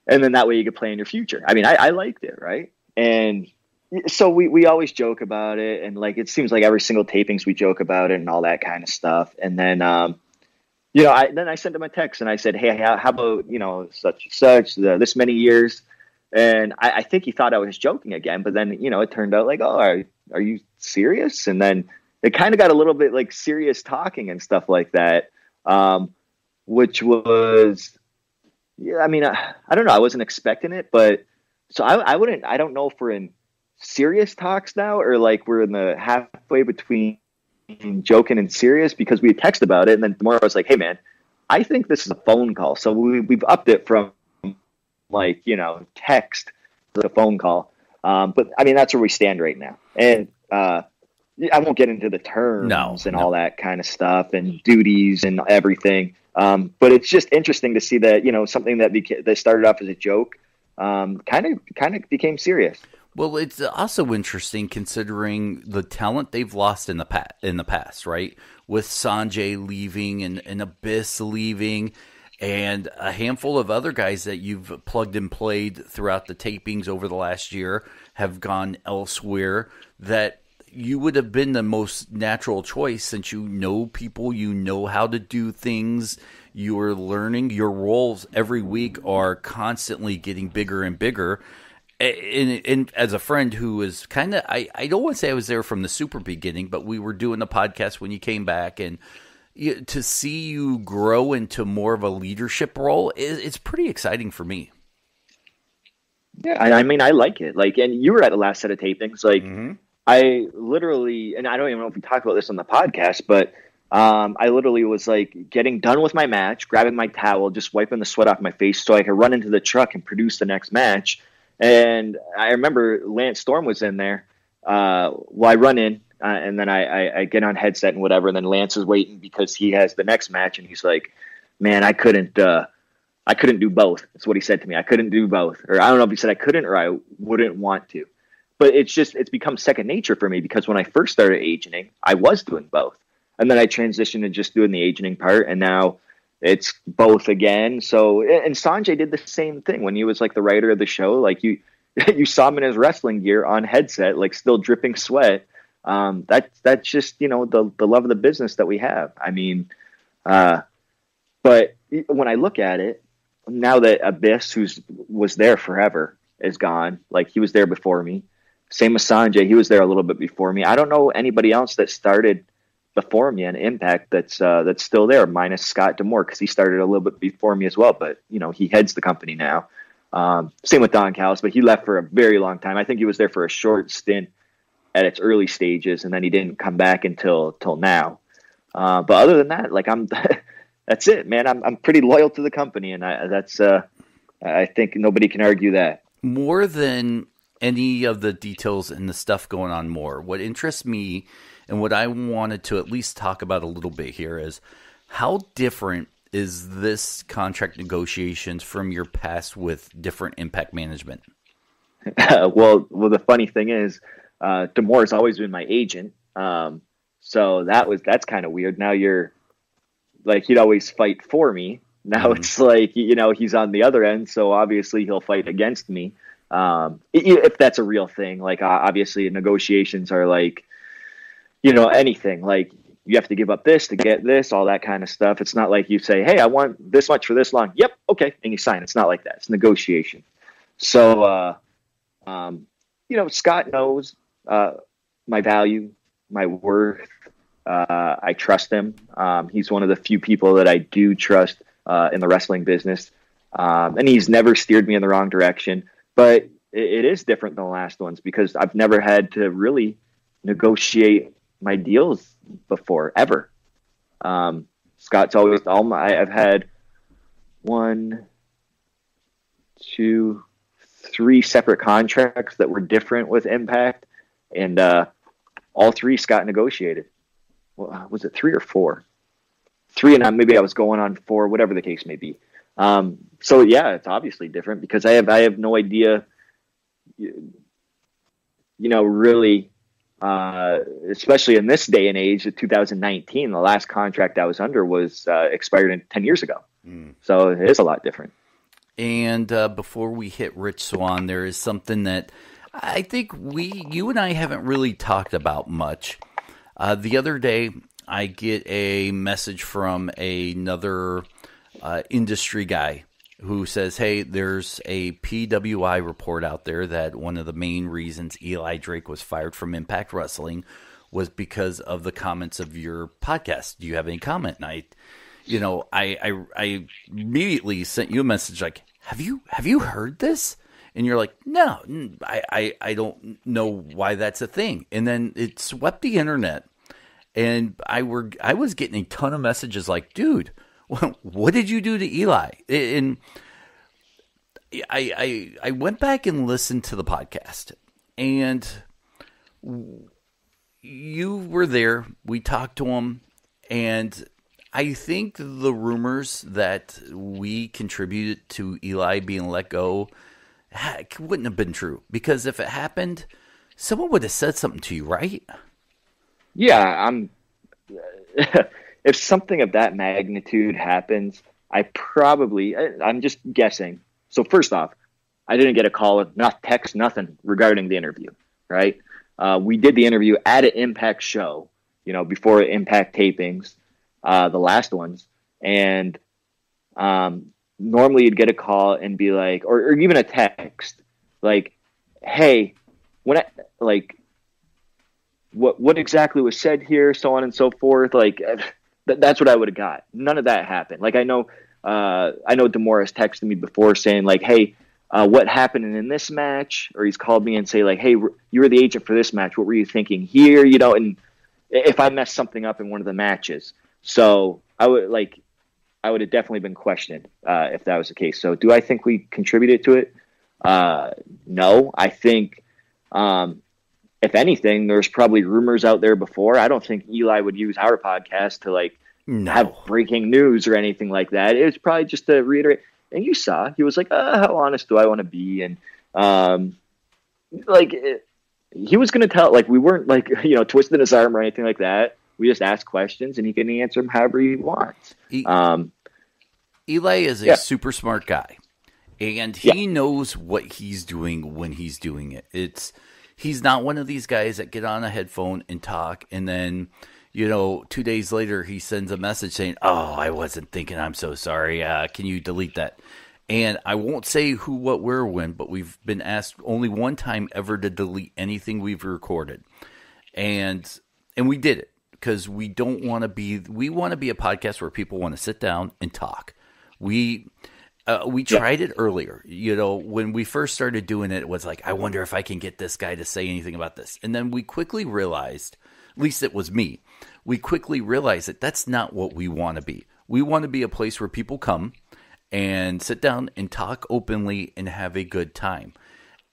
and then that way you could play in your future. I mean, I liked it, right? And so we always joke about it, and like it seems like every single tapings we joke about it and all that kind of stuff. And then I sent him a text and I said, hey, how about such and such this many years? And I think he thought I was joking again, but then it turned out like, oh, are you serious? And then it kind of got a little bit like serious talking and stuff like that, which was, I mean, I don't know, I wasn't expecting it, but so I don't know if we're in serious talks now or like we're in the halfway between joking and serious, because we had texted about it, and then tomorrow I was like, hey man, I think this is a phone call. So we've upped it from like text to phone call, but I mean that's where we stand right now. And I won't get into the terms and all that kind of stuff and duties and everything, but it's just interesting to see that something that started off as a joke kind of became serious. Well, it's also interesting considering the talent they've lost in the past, right? With Sanjay leaving and Abyss leaving, and a handful of other guys that you've plugged and played throughout the tapings over the last year have gone elsewhere, that you would have been the most natural choice since you know people, you know how to do things, you're learning. Your roles every week are constantly getting bigger and bigger. And as a friend who is kind of, I don't want to say I was there from the super beginning, but we were doing the podcast when you came back, and to see you grow into more of a leadership role, it's pretty exciting for me. Yeah, I mean, I like it. Like, and you were at the last set of tapings. Like, I literally, and I don't even know if we talked about this on the podcast, but I literally was like getting done with my match, grabbing my towel, just wiping the sweat off my face so I could run into the truck and produce the next match. And I remember Lance Storm was in there. Well, I run in, and then I get on headset and whatever, and then Lance is waiting because he has the next match, and he's like, man, I couldn't do both. That's what he said to me. I couldn't do both. Or I don't know if he said I couldn't or I wouldn't want to. But it's become second nature for me, because when I first started agenting, I was doing both. And then I transitioned to just doing the agenting part, and now it's both again. So, and Sanjay did the same thing when he was like the writer of the show. Like you saw him in his wrestling gear on headset, like still dripping sweat. That's just, the love of the business that we have. I mean, but when I look at it now that Abyss, was there forever, is gone. Like he was there before me. Same with Sanjay. He was there a little bit before me. I don't know anybody else that started before me on Impact that's still there, minus Scott D'Amore, because he started a little bit before me as well. But he heads the company now. Same with Don Callis, but he left for a very long time. I think he was there for a short stint at its early stages, and then he didn't come back until now. But other than that, like that's it, man. I'm pretty loyal to the company, and I think nobody can argue that. More than any of the details and the stuff going on, what interests me and what I wanted to at least talk about a little bit here is how different is this contract negotiations from your past with different Impact management? Well, the funny thing is, D'Amore has always been my agent. So that's kind of weird. Now you're like, he'd always fight for me. Now it's like, he's on the other end. So obviously he'll fight against me. If that's a real thing, like obviously negotiations are like, anything, like you have to give up this to get this, all that kind of stuff. It's not like you say, hey, I want this much for this long. Yep. Okay. And you sign. It's not like that. It's negotiation. So, Scott knows, my value, my worth. I trust him. He's one of the few people that I do trust, in the wrestling business. And he's never steered me in the wrong direction, but it is different than the last ones because I've never had to really negotiate my deals before, ever. Scott's always I've had 1, 2, 3 separate contracts that were different with Impact, and all 3 Scott negotiated. Well, was it 3 or 4? 3, and maybe I was going on 4, whatever the case may be. So yeah, it's obviously different because I have no idea, really, especially in this day and age of 2019, the last contract I was under was expired 10 years ago. So it is a lot different. And before we hit Rich Swann, there is something that I think you and I haven't really talked about much. The other day, I get a message from another industry guy who says, hey, there's a PWI report out there that one of the main reasons Eli Drake was fired from Impact Wrestling was because of the comments of your podcast. Do you have any comment? And I immediately sent you a message like, have you heard this? And you're like, no, I don't know why that's a thing. And then it swept the internet, and I was getting a ton of messages like, dude, what did you do to Eli? And I went back and listened to the podcast, and you were there. We talked to him, and I think the rumors that we contributed to Eli being let go wouldn't have been true, because if it happened, someone would have said something to you, right? Yeah, if something of that magnitude happens, I'm just guessing. So first off, I didn't get a call, not text, nothing regarding the interview, right? We did the interview at an Impact show, before Impact tapings, the last ones. And normally you'd get a call and be like, or even a text, like, hey, what exactly was said here, so on and so forth. Like, that's what I would have got. None of that happened. Like, I know Demoris texted me before saying like, hey, what happened in this match? Or he's called me and say like, hey, you were the agent for this match. What were you thinking here? And if I messed something up in one of the matches. So I would have definitely been questioned if that was the case. So do I think we contributed to it? No, I think, if anything, there's probably rumors out there before. I don't think Eli would use our podcast to have breaking news or anything like that. It was probably just to reiterate. And you saw, he was like, how honest do I want to be? And he was going to tell, we weren't twisting his arm or anything like that. We just asked questions and he can answer them however he wants. Eli is a super smart guy, and he knows what he's doing when he's doing it. He's not one of these guys that get on a headphone and talk, and then, 2 days later he sends a message saying, oh, I wasn't thinking, I'm so sorry. Can you delete that? And I won't say who, what, where, when, but we've been asked only one time ever to delete anything we've recorded. And we did it because we want to be a podcast where people want to sit down and talk. We tried it earlier. When we first started doing it, it was like, I wonder if I can get this guy to say anything about this. And then we quickly realized, at least it was me, we quickly realized that that's not what we want to be. We want to be a place where people come and sit down and talk openly and have a good time.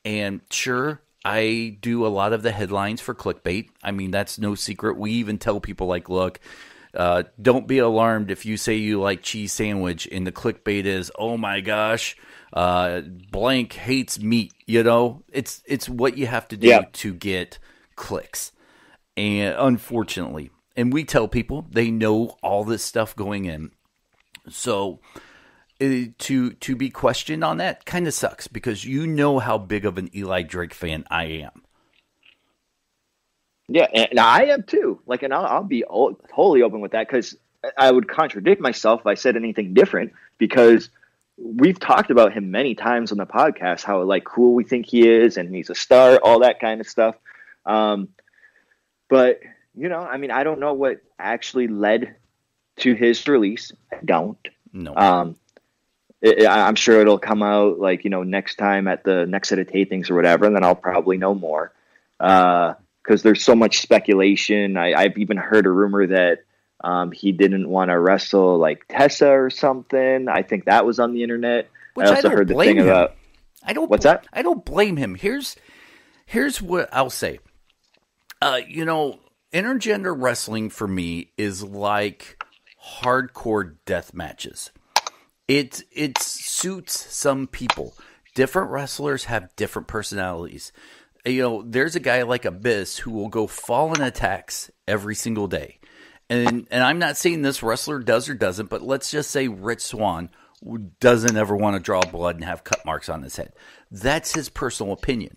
And sure, I do a lot of the headlines for clickbait. I mean, that's no secret. We even tell people look, don't be alarmed if you say you like cheese sandwich and the clickbait is, oh my gosh, blank hates meat. It's what you have to do to get clicks. And unfortunately, and we tell people they know all this stuff going in. So to be questioned on that kind of sucks, because how big of an Eli Drake fan I am. Yeah, and I am too. And I'll be totally open with that, because I would contradict myself if I said anything different, because we've talked about him many times on the podcast, how cool we think he is, and he's a star, all that kind of stuff. But I don't know what actually led to his release. I don't. No. I'm sure it'll come out next time at the next set of tapings or whatever, and then I'll probably know more. Because there's so much speculation. I've even heard a rumor that he didn't want to wrestle Tessa or something. I think that was on the internet. Which I also heard the thing about. What's that? I don't blame him. Here's what I'll say. Intergender wrestling for me is like hardcore death matches. It suits some people. Different wrestlers have different personalities. There's a guy like Abyss who will go fall in attacks every single day. And I'm not saying this wrestler does or doesn't, but let's just say Rich Swann doesn't ever want to draw blood and have cut marks on his head. That's his personal opinion.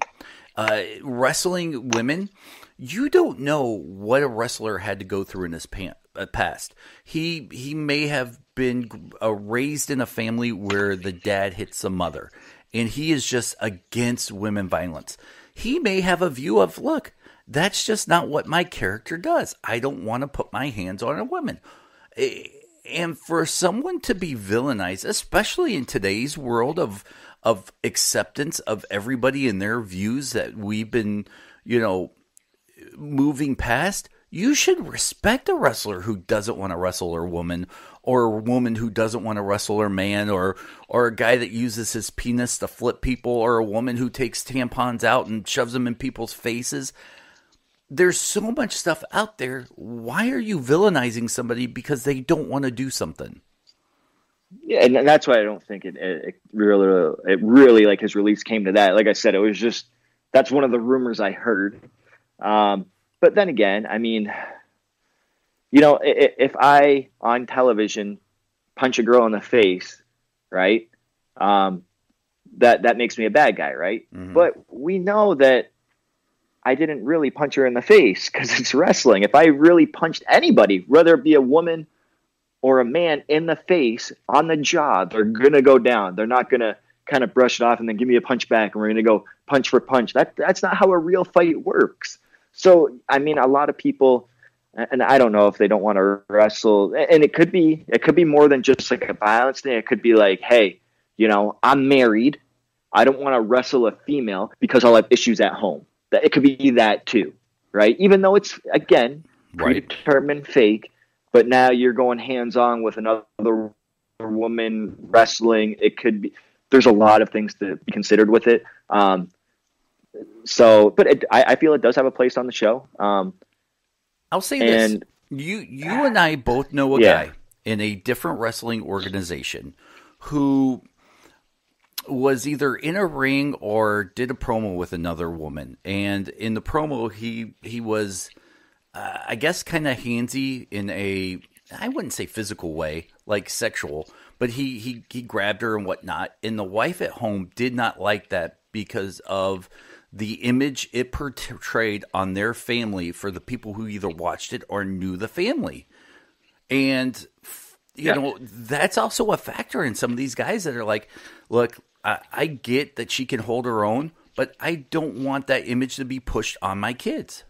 Wrestling women, you don't know what a wrestler had to go through in his past. He may have been raised in a family where the dad hits the mother, and he is just against women violence. He may have a view of, look, that's just not what my character does. I don't want to put my hands on a woman. And for someone to be villainized, especially in today's world of acceptance of everybody and their views that we've been, moving past, you should respect a wrestler who doesn't want to wrestle a woman, or a woman who doesn't want to wrestle her man, or a guy that uses his penis to flip people, or a woman who takes tampons out and shoves them in people's faces. There's so much stuff out there. Why are you villainizing somebody because they don't want to do something? Yeah, and that's why I don't think it really like his release came to that. Like I said, it was just, that's one of the rumors I heard. But then again, I mean, if I on television punch a girl in the face, right? That makes me a bad guy, right? Mm-hmm. But we know that I didn't really punch her in the face because it's wrestling. If I really punched anybody, whether it be a woman or a man, in the face on the job, they're going to go down. They're not going to kind of brush it off and then give me a punch back and we're going to go punch for punch. That's not how a real fight works. So, I mean, a lot of people, and I don't know if they don't want to wrestle, and it could be more than just like a violence thing. It could be like, hey, I'm married. I don't want to wrestle a female because I'll have issues at home. It could be that too, right? Even though it's, again, predetermined fake, but now you're going hands-on with another woman wrestling. It could be, there's a lot of things to be considered with it. I feel it does have a place on the show. I'll say this. You and I both know a guy in a different wrestling organization who was either in a ring or did a promo with another woman. And in the promo, he was, I guess, kind of handsy in a, I wouldn't say physical way, like sexual, but he grabbed her and whatnot. And the wife at home did not like that because of the image it portrayed on their family for the people who either watched it or knew the family. And, that's also a factor in some of these guys that are like, look, I get that she can hold her own, but I don't want that image to be pushed on my kids.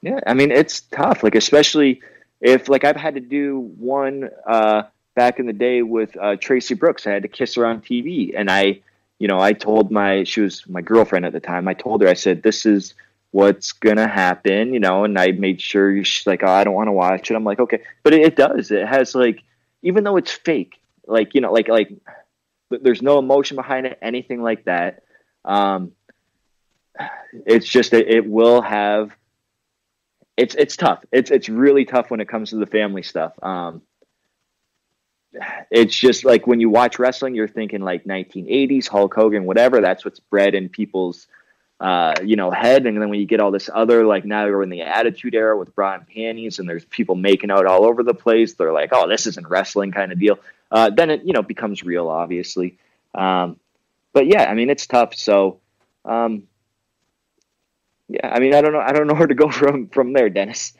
Yeah, I mean, it's tough, like, especially if, like, I've had to do one back in the day with Tracy Brooks. I had to kiss her on TV, and I told she was my girlfriend at the time. I told her, I said, this is what's going to happen, and I made sure she's like, oh, I don't want to watch it. I'm like, okay. But it does. It has, like, even though it's fake, like, there's no emotion behind it, anything like that. It's just, it will have, it's tough. It's really tough when it comes to the family stuff. It's just like when you watch wrestling, you're thinking like 1980s, Hulk Hogan, whatever. That's what's bred in people's, head. And then when you get all this other, like now you're in the Attitude Era with bra and panties, and there's people making out all over the place. They're like, oh, this isn't wrestling kind of deal. Then it, becomes real, obviously. But yeah, I mean, it's tough. So, yeah, I mean, I don't know where to go from there, Dennis.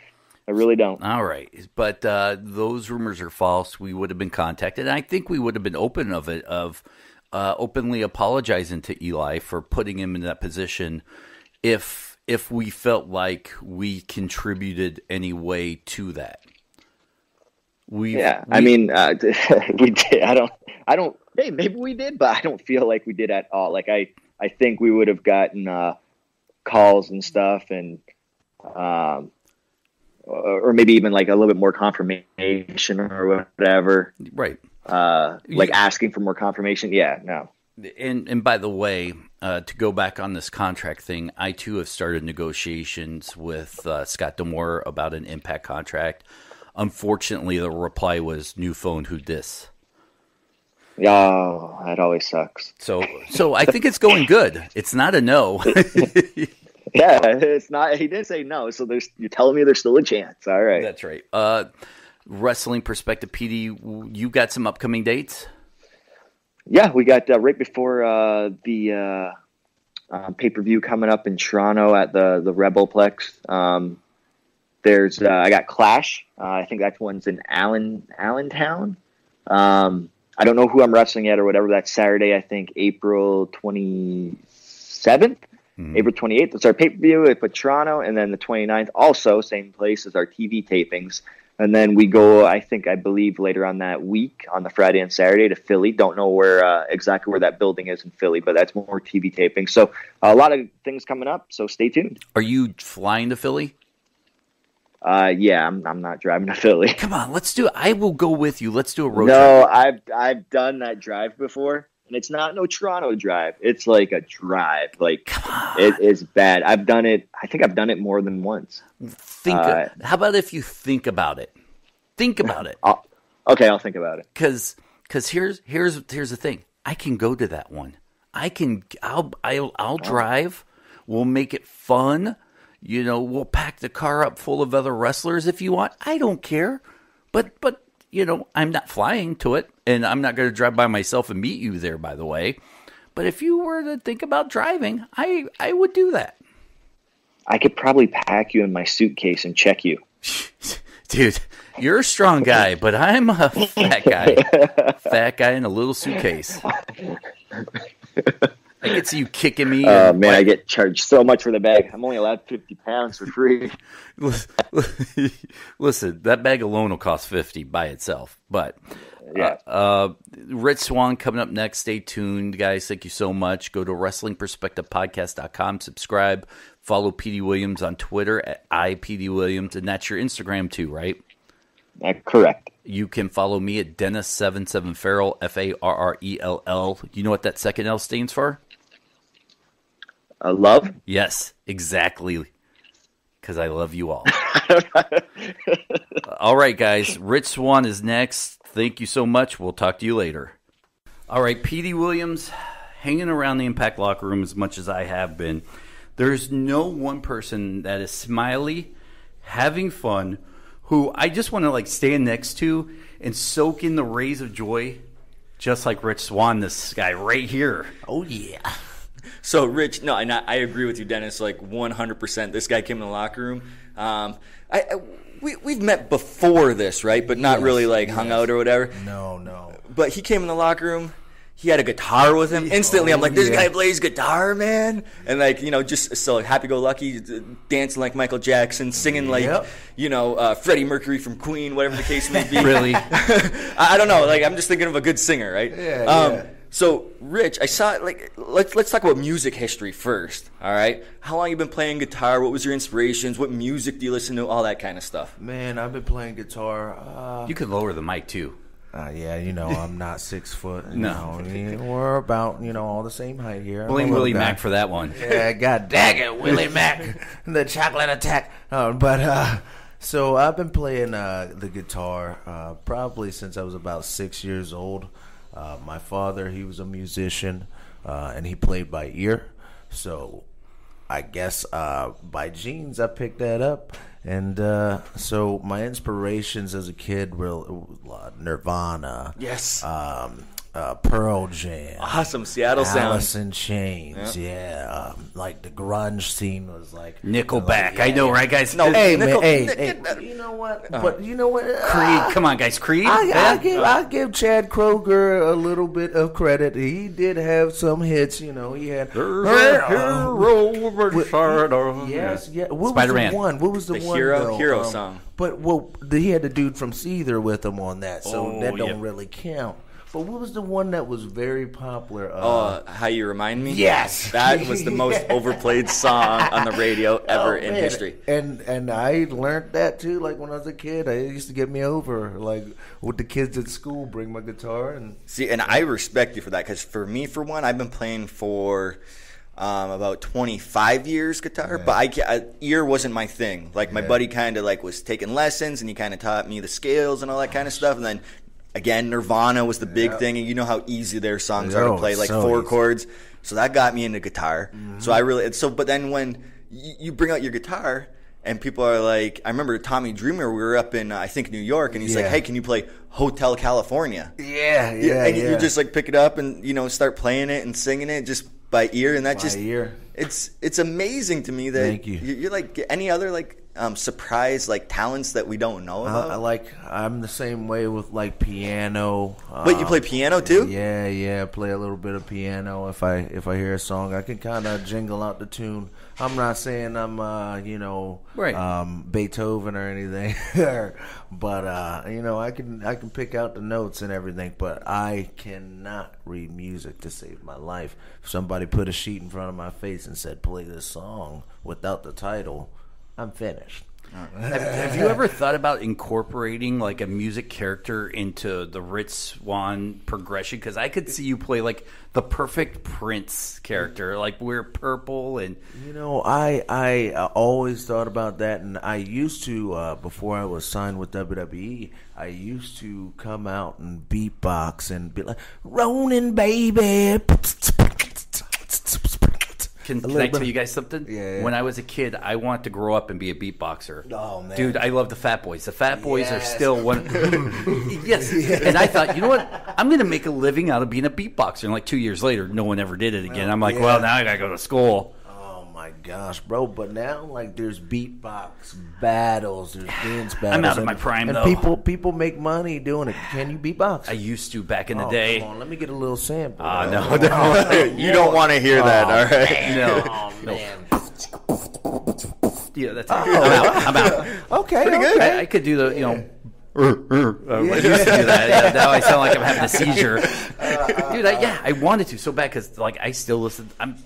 I really don't. All right. But those rumors are false. We would have been contacted. And I think we would have been open of openly apologizing to Eli for putting him in that position if we felt like we contributed any way to that. We did. Hey, maybe we did, but I don't feel like we did at all. Like I think we would have gotten calls and stuff, and or maybe even like a little bit more confirmation or whatever. Right. Like asking for more confirmation. Yeah, no. And by the way, to go back on this contract thing, I too have started negotiations with Scott D'Amore about an Impact contract. Unfortunately, the reply was new phone, who dis? Oh, that always sucks. So I think it's going good. It's not a no. Yeah, it's not. He didn't say no, so you're telling me there's still a chance. All right. That's right. Wrestling perspective, Petey, you got some upcoming dates? Yeah, we got right before the pay-per-view coming up in Toronto at the Rebelplex. There's I got Clash. I think that one's in Allentown. I don't know who I'm wrestling at or whatever. That's Saturday, I think, April 27th. April 28th. That's our pay-per-view at Toronto. And then the 29th, also same place as our TV tapings. And then we go, I believe later on that week, on the Friday and Saturday, to Philly. Don't know where exactly where that building is in Philly, but that's more TV taping. So a lot of things coming up, so stay tuned. Are you flying to Philly? Yeah, I'm not driving to Philly. Come on, let's do it. I will go with you. Let's do a road trip. No, I've done that drive before, and it's not no Toronto drive. It's like a drive. Like, it is bad. I've done it. I think I've done it more than once. How about if you think about it? Think about it. Okay, I'll think about it. Because here's the thing. I can go to that one. I'll drive. We'll make it fun. We'll pack the car up full of other wrestlers if you want. I don't care. But I'm not flying to it, and I'm not going to drive by myself and meet you there, by the way. But if you were to think about driving, I would do that. I could probably pack you in my suitcase and check you. Dude, you're a strong guy, but I'm a fat guy. Fat guy in a little suitcase. I could see you kicking me. I get charged so much for the bag. I'm only allowed 50 pounds for free. Listen, that bag alone will cost $50 by itself. But Rich Swann coming up next. Stay tuned, guys. Thank you so much. Go to WrestlingPerspectivePodcast.com. Subscribe. Follow Petey Williams on Twitter at @PeteyWilliams. And that's your Instagram too, right? Correct. You can follow me at Dennis77Farrell, Farrell. You know what that second L stands for? Love? Yes, exactly. Because I love you all. All right, guys. Rich Swann is next. Thank you so much. We'll talk to you later. All right, Petey Williams, hanging around the Impact locker room as much as I have been, there's no one person that is smiley, having fun, who I just want to stand next to and soak in the rays of joy, just like Rich Swann, this guy right here. Oh, yeah. So, Rich, no, and I agree with you, Dennis, 100%. This guy came in the locker room. We've met before this, right? But not really, hung out or whatever. No. But he came in the locker room. He had a guitar with him. Instantly, I'm like, this guy plays guitar, man. And, just so happy-go-lucky, dancing like Michael Jackson, singing Freddie Mercury from Queen, whatever the case may be. Really? I don't know. I'm just thinking of a good singer, right? Yeah. So, Rich, I saw let's talk about music history first, all right? How long you been playing guitar? What was your inspirations? What music do you listen to? All that kind of stuff. Man, I've been playing guitar. You could lower the mic, too. I'm not 6 foot. No. We're about, all the same height here. Blame Willie Mack for that one. Yeah, God dang it, Willie Mack. The chocolate attack. So I've been playing the guitar probably since I was about 6 years old. My father, he was a musician, and he played by ear. So I guess by genes I picked that up. And so my inspirations as a kid were Nirvana. Yes. Pearl Jam. Awesome. Seattle sound. Alice in Chains. Yeah. The grunge scene was Nickelback. I know, right, guys? No, hey, you know what? But you know what? Creed. Come on, guys. Creed? I give Chad Kroeger a little bit of credit. He did have some hits. He had... Yes. What Spider-Man. What was the one? Hero song. But he had the dude from Seether with him on that, so that don't really count. But what was the one that was very popular? How You Remind Me? Yes. That was the most overplayed song on the radio ever in history. And I learned that, too, when I was a kid. It used to get me over, with the kids at school, bring my guitar. And see, and I respect you for that, because for me, for one, I've been playing for about 25 years guitar, but ear wasn't my thing. My buddy kind of, was taking lessons, and he kind of taught me the scales and all that kind of stuff, and then... Again, Nirvana was the big thing, and you know how easy their songs are to play, four chords. So that got me into guitar. Mm-hmm. So but then when you bring out your guitar, and people are like, I remember Tommy Dreamer, we were up in, I think, New York, and he's like, hey, can you play Hotel California? Yeah. And you just like pick it up and, start playing it and singing it just by ear. And that it's amazing to me that Thank you. You're like any other like surprise like talents that we don't know about. I'm the same way with like piano. Wait, you play piano too? Yeah. I play a little bit of piano. If I hear a song, I can kind of jingle out the tune. I'm not saying I'm Beethoven or anything, but I can pick out the notes and everything. But I cannot read music to save my life. If somebody put a sheet in front of my face and said play this song without the title, I'm finished. Have you ever thought about incorporating like a music character into the Rich Swann progression? Because I could see you play like the perfect Prince character, like wear purple and. I always thought about that, and I used to before I was signed with WWE. I used to come out and beatbox and be like, "Ronin, baby." Can I tell you guys something? Yeah. When I was a kid, I wanted to grow up and be a beatboxer. Oh, man. Dude, I love the Fat Boys. The Fat Boys are still one. Yes. And I thought, you know what? I'm going to make a living out of being a beatboxer. And like 2 years later, no one ever did it again. I'm like, well, now I got to go to school. Oh, my gosh, bro. But now, like, there's beatbox battles. There's dance battles. I'm out of my prime, and though. people make money doing it. Can you beatbox? I used to back in the day. Come on, let me get a little sample. No. You don't want to hear that, all right? Man. Oh, man. Yeah, that's it. I'm out. Okay, pretty good. I could do the, I used to do that. Yeah, now I sound like I'm having a seizure. Dude, I wanted to so bad because, like, I still listen. I'm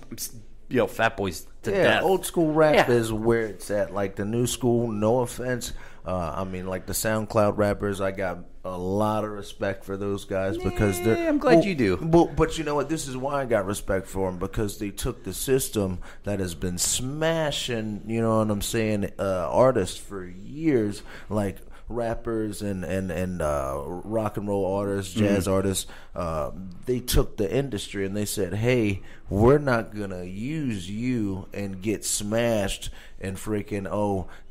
Fat Boys to death. Old school rap is where it's at. Like the new school, no offense. Like the SoundCloud rappers, I got a lot of respect for those guys because they're. I'm glad you do. But you know what? This is why I got respect for them, because they took the system that has been smashing, you know what I'm saying, artists for years, like rappers and rock and roll artists, jazz artists. They took the industry and they said, hey, we're not going to use you and get smashed and freaking,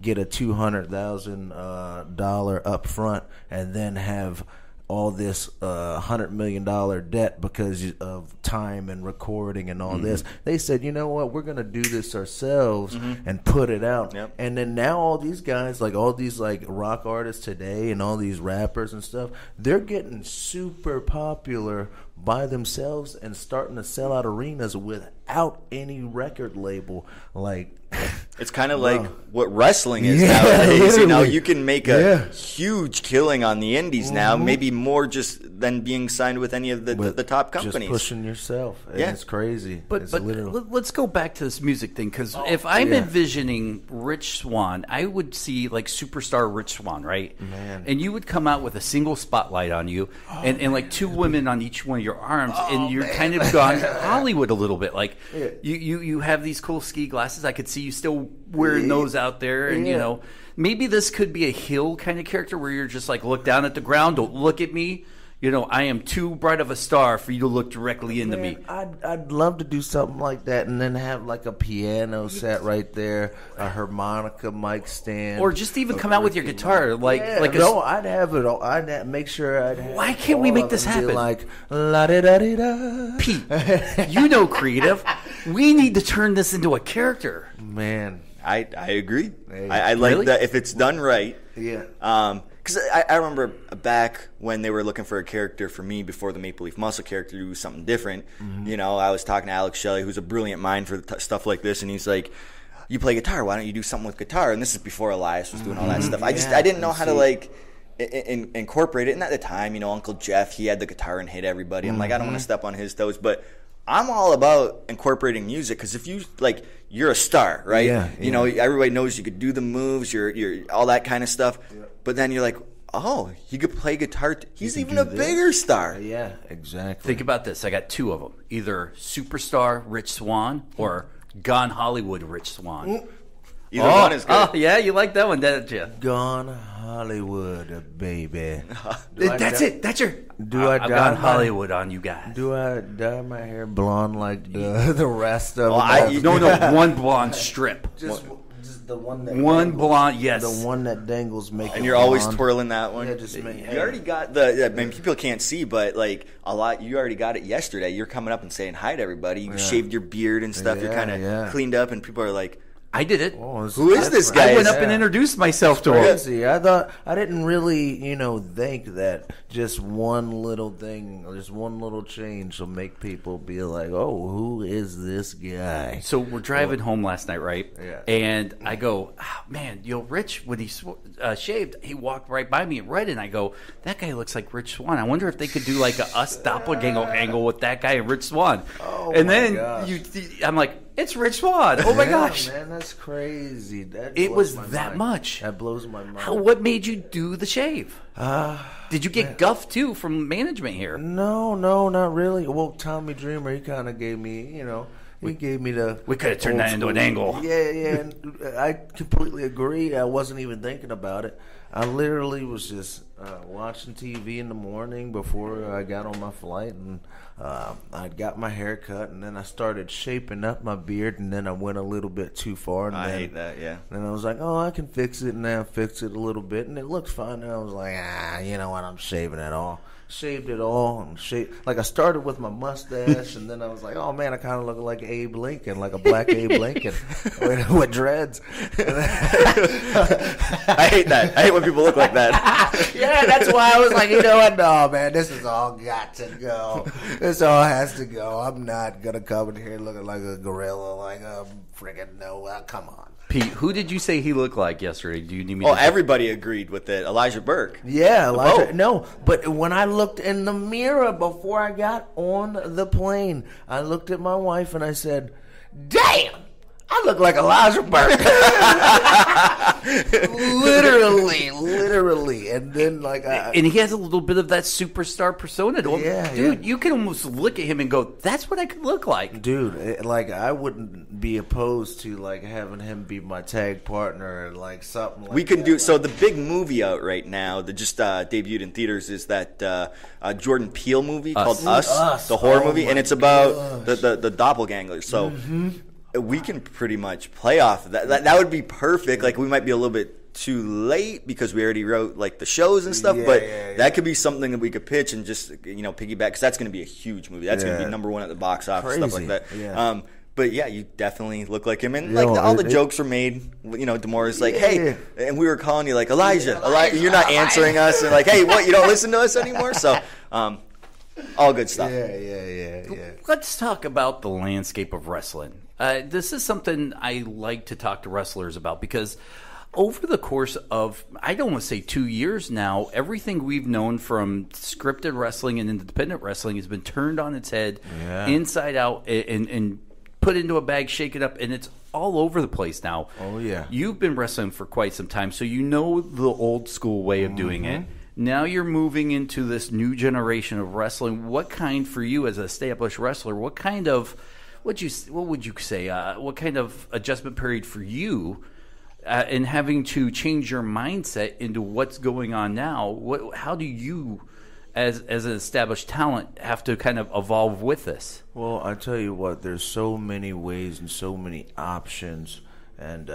get a $200,000 up front and then have all this $100 million debt because of time and recording and all this. They said, you know what, we're going to do this ourselves and put it out. Yep. And then now all these guys, like all these like rock artists today and all these rappers and stuff, they're getting super popular by themselves and starting to sell out arenas without any record label. Like, it's kind of like what wrestling is nowadays. Literally. You can make a huge killing on the indies now, maybe more just than being signed with any of the top companies. Just pushing yourself. It's crazy. But let's go back to this music thing, because if I'm envisioning Rich Swann, I would see like superstar Rich Swann, right? Man. And you would come out with a single spotlight on you and like two women on each one of your arms, and you're kind of gone Hollywood a little bit. Like you have these cool ski glasses. I could see you still wearing those out there, and maybe this could be a heel kind of character where you're just like, look down at the ground, don't look at me. I am too bright of a star for you to look directly into me. I'd love to do something like that, and then have like a piano set right there, a harmonica mic stand, or just even come out with your guitar, I'd have it all. I'd make sure I'd have. Why can't we make this happen? Like la da da da. Pete, creative. We need to turn this into a character. Man, I agree. Hey. I like Really? that if it's done right. Yeah. Because I remember back when they were looking for a character for me before the Maple Leaf Muscle character to do something different. I was talking to Alex Shelley, who's a brilliant mind for stuff like this, and he's like, "You play guitar? Why don't you do something with guitar?" And this is before Elias was doing all that stuff. I didn't know how to like incorporate it. And at the time, Uncle Jeff, he had the guitar and hit everybody. I'm like, I don't want to step on his toes, but I'm all about incorporating music, because if you you're a star, right? Yeah. Everybody knows you could do the moves, you're all that kind of stuff. Yeah. But then you're like, oh, he could play guitar. He's even a bigger star. Yeah, exactly. Think about this. I got two of them: either superstar Rich Swann or Gone Hollywood Rich Swann. Either one is good. Oh, yeah, you like that one, didn't you? Gone Hollywood, baby. That's it. That's your. I've gone Hollywood on you guys. Do I dye my hair blonde like the rest of them? No, one blonde strip. Just the one that blonde, yes, the one that dangles. And you're always twirling that one. Yeah, just you already got I mean, people can't see, but like a lot. You already got it yesterday. You're coming up and saying hi to everybody. You shaved your beard and stuff. You're kind of cleaned up, and people are like, I did it. Who is this guy? I went up and introduced myself to him. I didn't really, think that just one little thing, just one little change will make people be like, oh, who is this guy? So we're driving home last night, right? Yeah. And I go, man, Rich, when he shaved, he walked right by me and read it, and I go, that guy looks like Rich Swann. I wonder if they could do like a us Doppelganger angle with that guy and Rich Swann. Oh, and then gosh. I'm like, it's Rich Swann. Oh my gosh, man, that's crazy. It was that much. That blows my mind. What made you do the shave? Did you get guff too from management here? No, not really. Well, Tommy Dreamer, he kind of gave me, he gave me the. We could have turned that into an angle. Yeah. And I completely agree. I wasn't even thinking about it. I literally was just watching TV in the morning before I got on my flight, and I got my hair cut, and then I started shaping up my beard, and then I went a little bit too far. And I hate that, yeah. And I was like, oh, I can fix it, and I fixed it a little bit, and it looks fine. And I was like, you know what, I'm shaving it all. Shaved it all, and like I started with my mustache, and then I was like, "Oh man, I kind of look like Abe Lincoln, like a black Abe Lincoln with dreads." I hate that. I hate when people look like that. Yeah, that's why I was like, you know what? No, man, this has all got to go. This all has to go. I'm not gonna come in here looking like a gorilla, like a friggin' come on. Pete, who did you say he looked like yesterday? Do you need me? Everybody agreed with it. Elijah Burke. Yeah, Elijah. No, but when I looked in the mirror before I got on the plane, I looked at my wife and I said, "Damn, I look like Elijah Burke." literally, and then and he has a little bit of that superstar persona to him. Yeah, dude, you can almost look at him and go, "That's what I could look like." Dude, I wouldn't be opposed to having him be my tag partner or something like that. We can do so. The big movie out right now that just debuted in theaters is that Jordan Peele movie called Us, the horror movie, and it's about the Doppelganger. So. Mm-hmm. We can pretty much play off of that. That would be perfect. We might be a little bit too late because we already wrote the shows and stuff. But that could be something that we could pitch and just piggyback, because that's going to be a huge movie. That's going to be #1 at the box office, stuff like that. Yeah. But yeah, you definitely look like him, and all the jokes were made. Demora's like, "Hey," and we were calling you Elijah, you're not answering us, and hey, what? You don't listen to us anymore? So. All good stuff. Yeah. Let's talk about the landscape of wrestling. This is something I like to talk to wrestlers about, because over the course of, I don't want to say 2 years now, everything we've known from scripted wrestling and independent wrestling has been turned on its head, inside out, and put into a bag, shake it up, and it's all over the place now. Oh, yeah. You've been wrestling for quite some time, so you know the old school way of doing it. Now you're moving into this new generation of wrestling. What kind, for you as an established wrestler, what kind of adjustment period for you in having to change your mindset into what's going on now? How do you, as an established talent, have to kind of evolve with this? Well, I tell you what, there's so many ways and so many options. And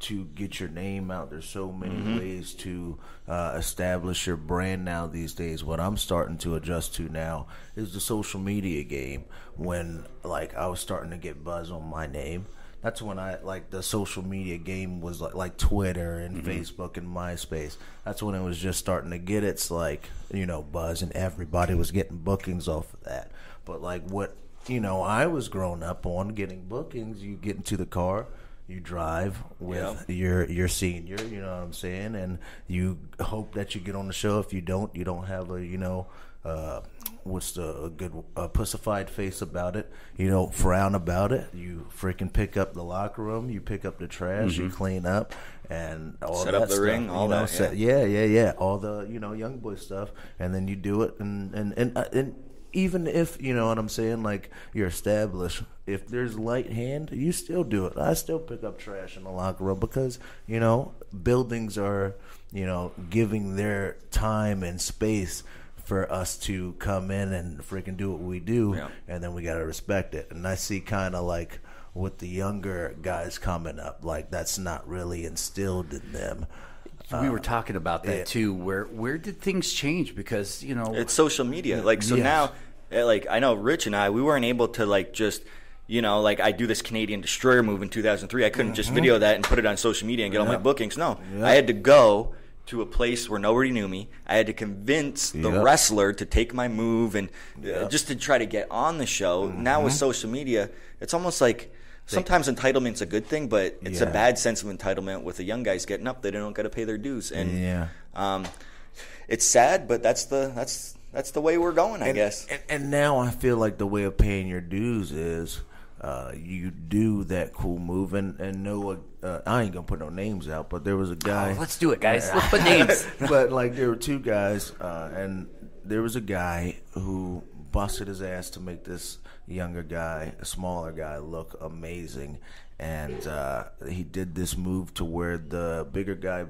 to get your name out, there's so many ways to establish your brand now these days. What I'm starting to adjust to now is the social media game. When I was starting to get buzz on my name, that's when the social media game was like Twitter and Facebook and MySpace. That's when it was just starting to get its buzz, and everybody was getting bookings off of that. But what I was growing up on, getting bookings, you get into the car. You drive with your senior, you know what I'm saying, and you hope that you get on the show. If you don't have what's a good pussified face about it. You don't frown about it. You freaking pick up the locker room. You pick up the trash. You clean up and all set that up the stuff, ring. All that. All the young boy stuff, and then you do it and. Even if, you know what I'm saying, you're established, if there's light hand, you still do it. I still pick up trash in the locker room because, buildings are, giving their time and space for us to come in and freaking do what we do, and then we got to respect it. And I see kind of with the younger guys coming up. Like, that's not really instilled in them. We were talking about that too. Where did things change? Because it's social media. Like now, like I know Rich and I, we weren't able to like just like I do this Canadian Destroyer move in 2003. I couldn't just video that and put it on social media and get all my bookings. No, I had to go to a place where nobody knew me. I had to convince the wrestler to take my move and just to try to get on the show. Now with social media, it's almost like sometimes entitlement's a good thing, but it's a bad sense of entitlement with the young guys getting up. They don't got to pay their dues, and it's sad, but that's the way we're going, I guess. And now I feel like the way of paying your dues is you do that cool move, and no, I ain't gonna put no names out, but there was a guy. Let's do it, guys. Let's put names. But like there were two guys, and there was a guy who busted his ass to make this younger guy, a smaller guy, look amazing, and he did this move to where the bigger guy,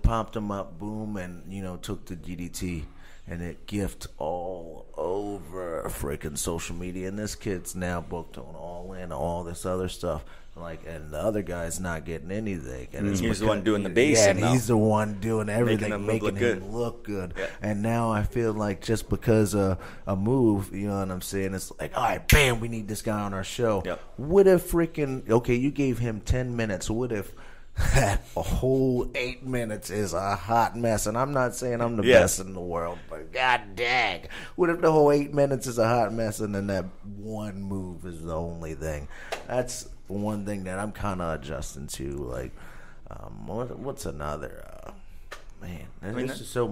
popped him up, boom, and took the DDT. And it gift all over freaking social media. And this kid's now booked on All In, all this other stuff. And the other guy's not getting anything. And he's the one doing the basing. Yeah, and he's the one doing everything, making him look good. Yeah. And now I feel like just because a move, you know what I'm saying? It's like, all right, bam, we need this guy on our show. Yep. What if okay, you gave him 10 minutes. What if that a whole 8 minutes is a hot mess? And I'm not saying I'm the best in the world, but god dang, what if the whole 8 minutes is a hot mess and then that one move is the only thing? That's one thing that I'm kind of adjusting to. Like, what's another? Man, there's just so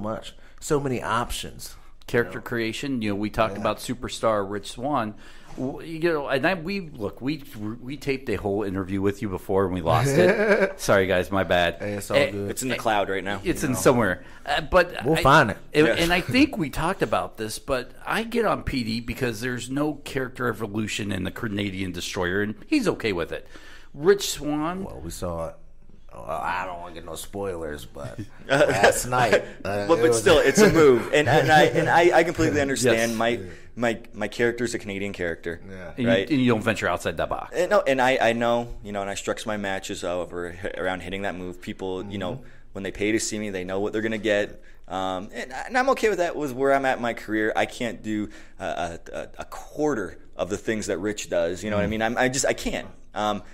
many options. Character creation. We talked about superstar Rich Swann. And we taped a whole interview with you before and we lost it. Sorry, guys, my bad. Hey, it's all good. It's in the cloud right now. It's in somewhere, but we'll find it. And I think we talked about this, but I get on Petey because there's no character evolution in the Canadian Destroyer, and he's okay with it. Rich Swann. Well, we saw it. I don't want to get no spoilers, but last night. But still, it's a move, and I completely understand. My character's a Canadian character, right? And you don't venture outside that box. And I know, and I structure my matches around hitting that move. People, when they pay to see me, they know what they're gonna get, and I'm okay with that. With where I'm at in my career, I can't do a quarter of the things that Rich does. You know what I mean? I can't.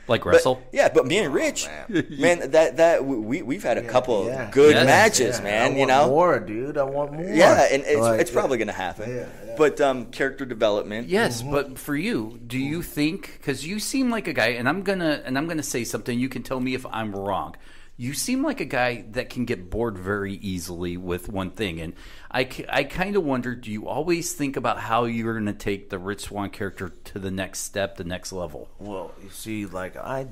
Like wrestle? But me and Rich, man, that we've had a couple good matches, man. I want more, dude. I want more. Yeah, and it's probably going to happen. But character development. Yes, but for you, do you think? Because you seem like a guy, and I'm gonna say something. You can tell me if I'm wrong. You seem like a guy that can get bored very easily with one thing. And I kind of wonder, do you always think about how you're going to take the Rich Swann character to the next step, the next level? Well, you see, like, I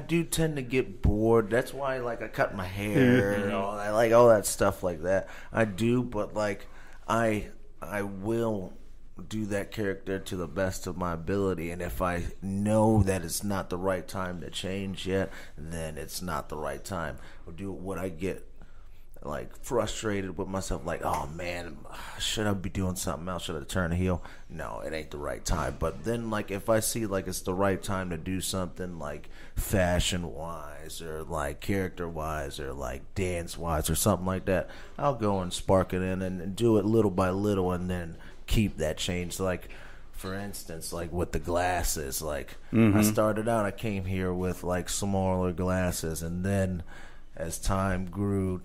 do tend to get bored. That's why, like, I cut my hair and all that, like, all that stuff like that. I do, but, like, I will do that character to the best of my ability, and if I know that it's not the right time to change yet, then it's not the right time. Would I get like frustrated with myself, like, oh man, should I be doing something else? Should I turn heel? No, it ain't the right time. But then, like, if I see like it's the right time to do something like fashion wise or like character wise or like dance wise or something like that, I'll go and spark it in and do it little by little, and then keep that change. Like, for instance, like with the glasses, like I started out, I came here with like smaller glasses, and then as time grew,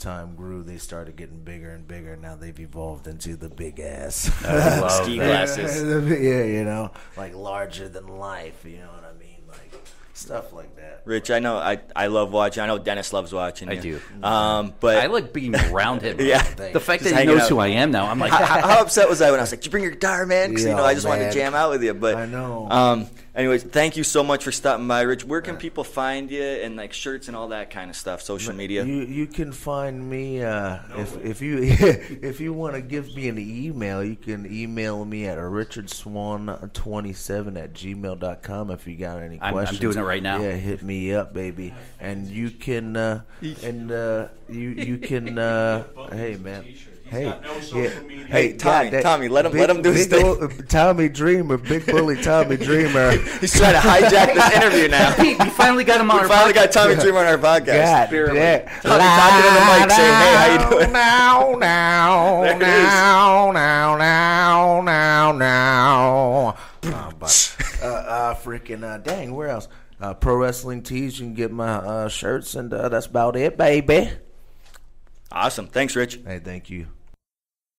they started getting bigger and bigger. Now they've evolved into the big ass ski glasses. Yeah, like larger than life, you know what I mean? Like stuff like that. Rich, I know I love watching. I know Dennis loves watching. I do. But I like being around him. Yeah. The fact that he knows who I am now, I'm like, how upset was I when I was like, "Did you bring your guitar, man?" Because I just wanted to jam out with you. But I know. Anyways, thank you so much for stopping by, Rich. Where can people find you and like shirts and all that kind of stuff? Social media. You can find me if you want to give me an email, you can email me at richardswann27@gmail.com if you got any questions. I'm doing it right now. Yeah, hit me up, baby. And you can you can hey man. Hey, Tommy, let him do his thing. Tommy Dreamer, Big Bully Tommy Dreamer. He's trying to hijack this interview now. Pete, we finally got him on our podcast. We finally got Tommy Dreamer on our podcast. God, Tommy talking to the mic saying, hey, how you doing? Now. Freaking, dang, where else? Pro Wrestling Tees, you can get my shirts, and that's about it, baby. Awesome. Thanks, Rich. Hey, thank you.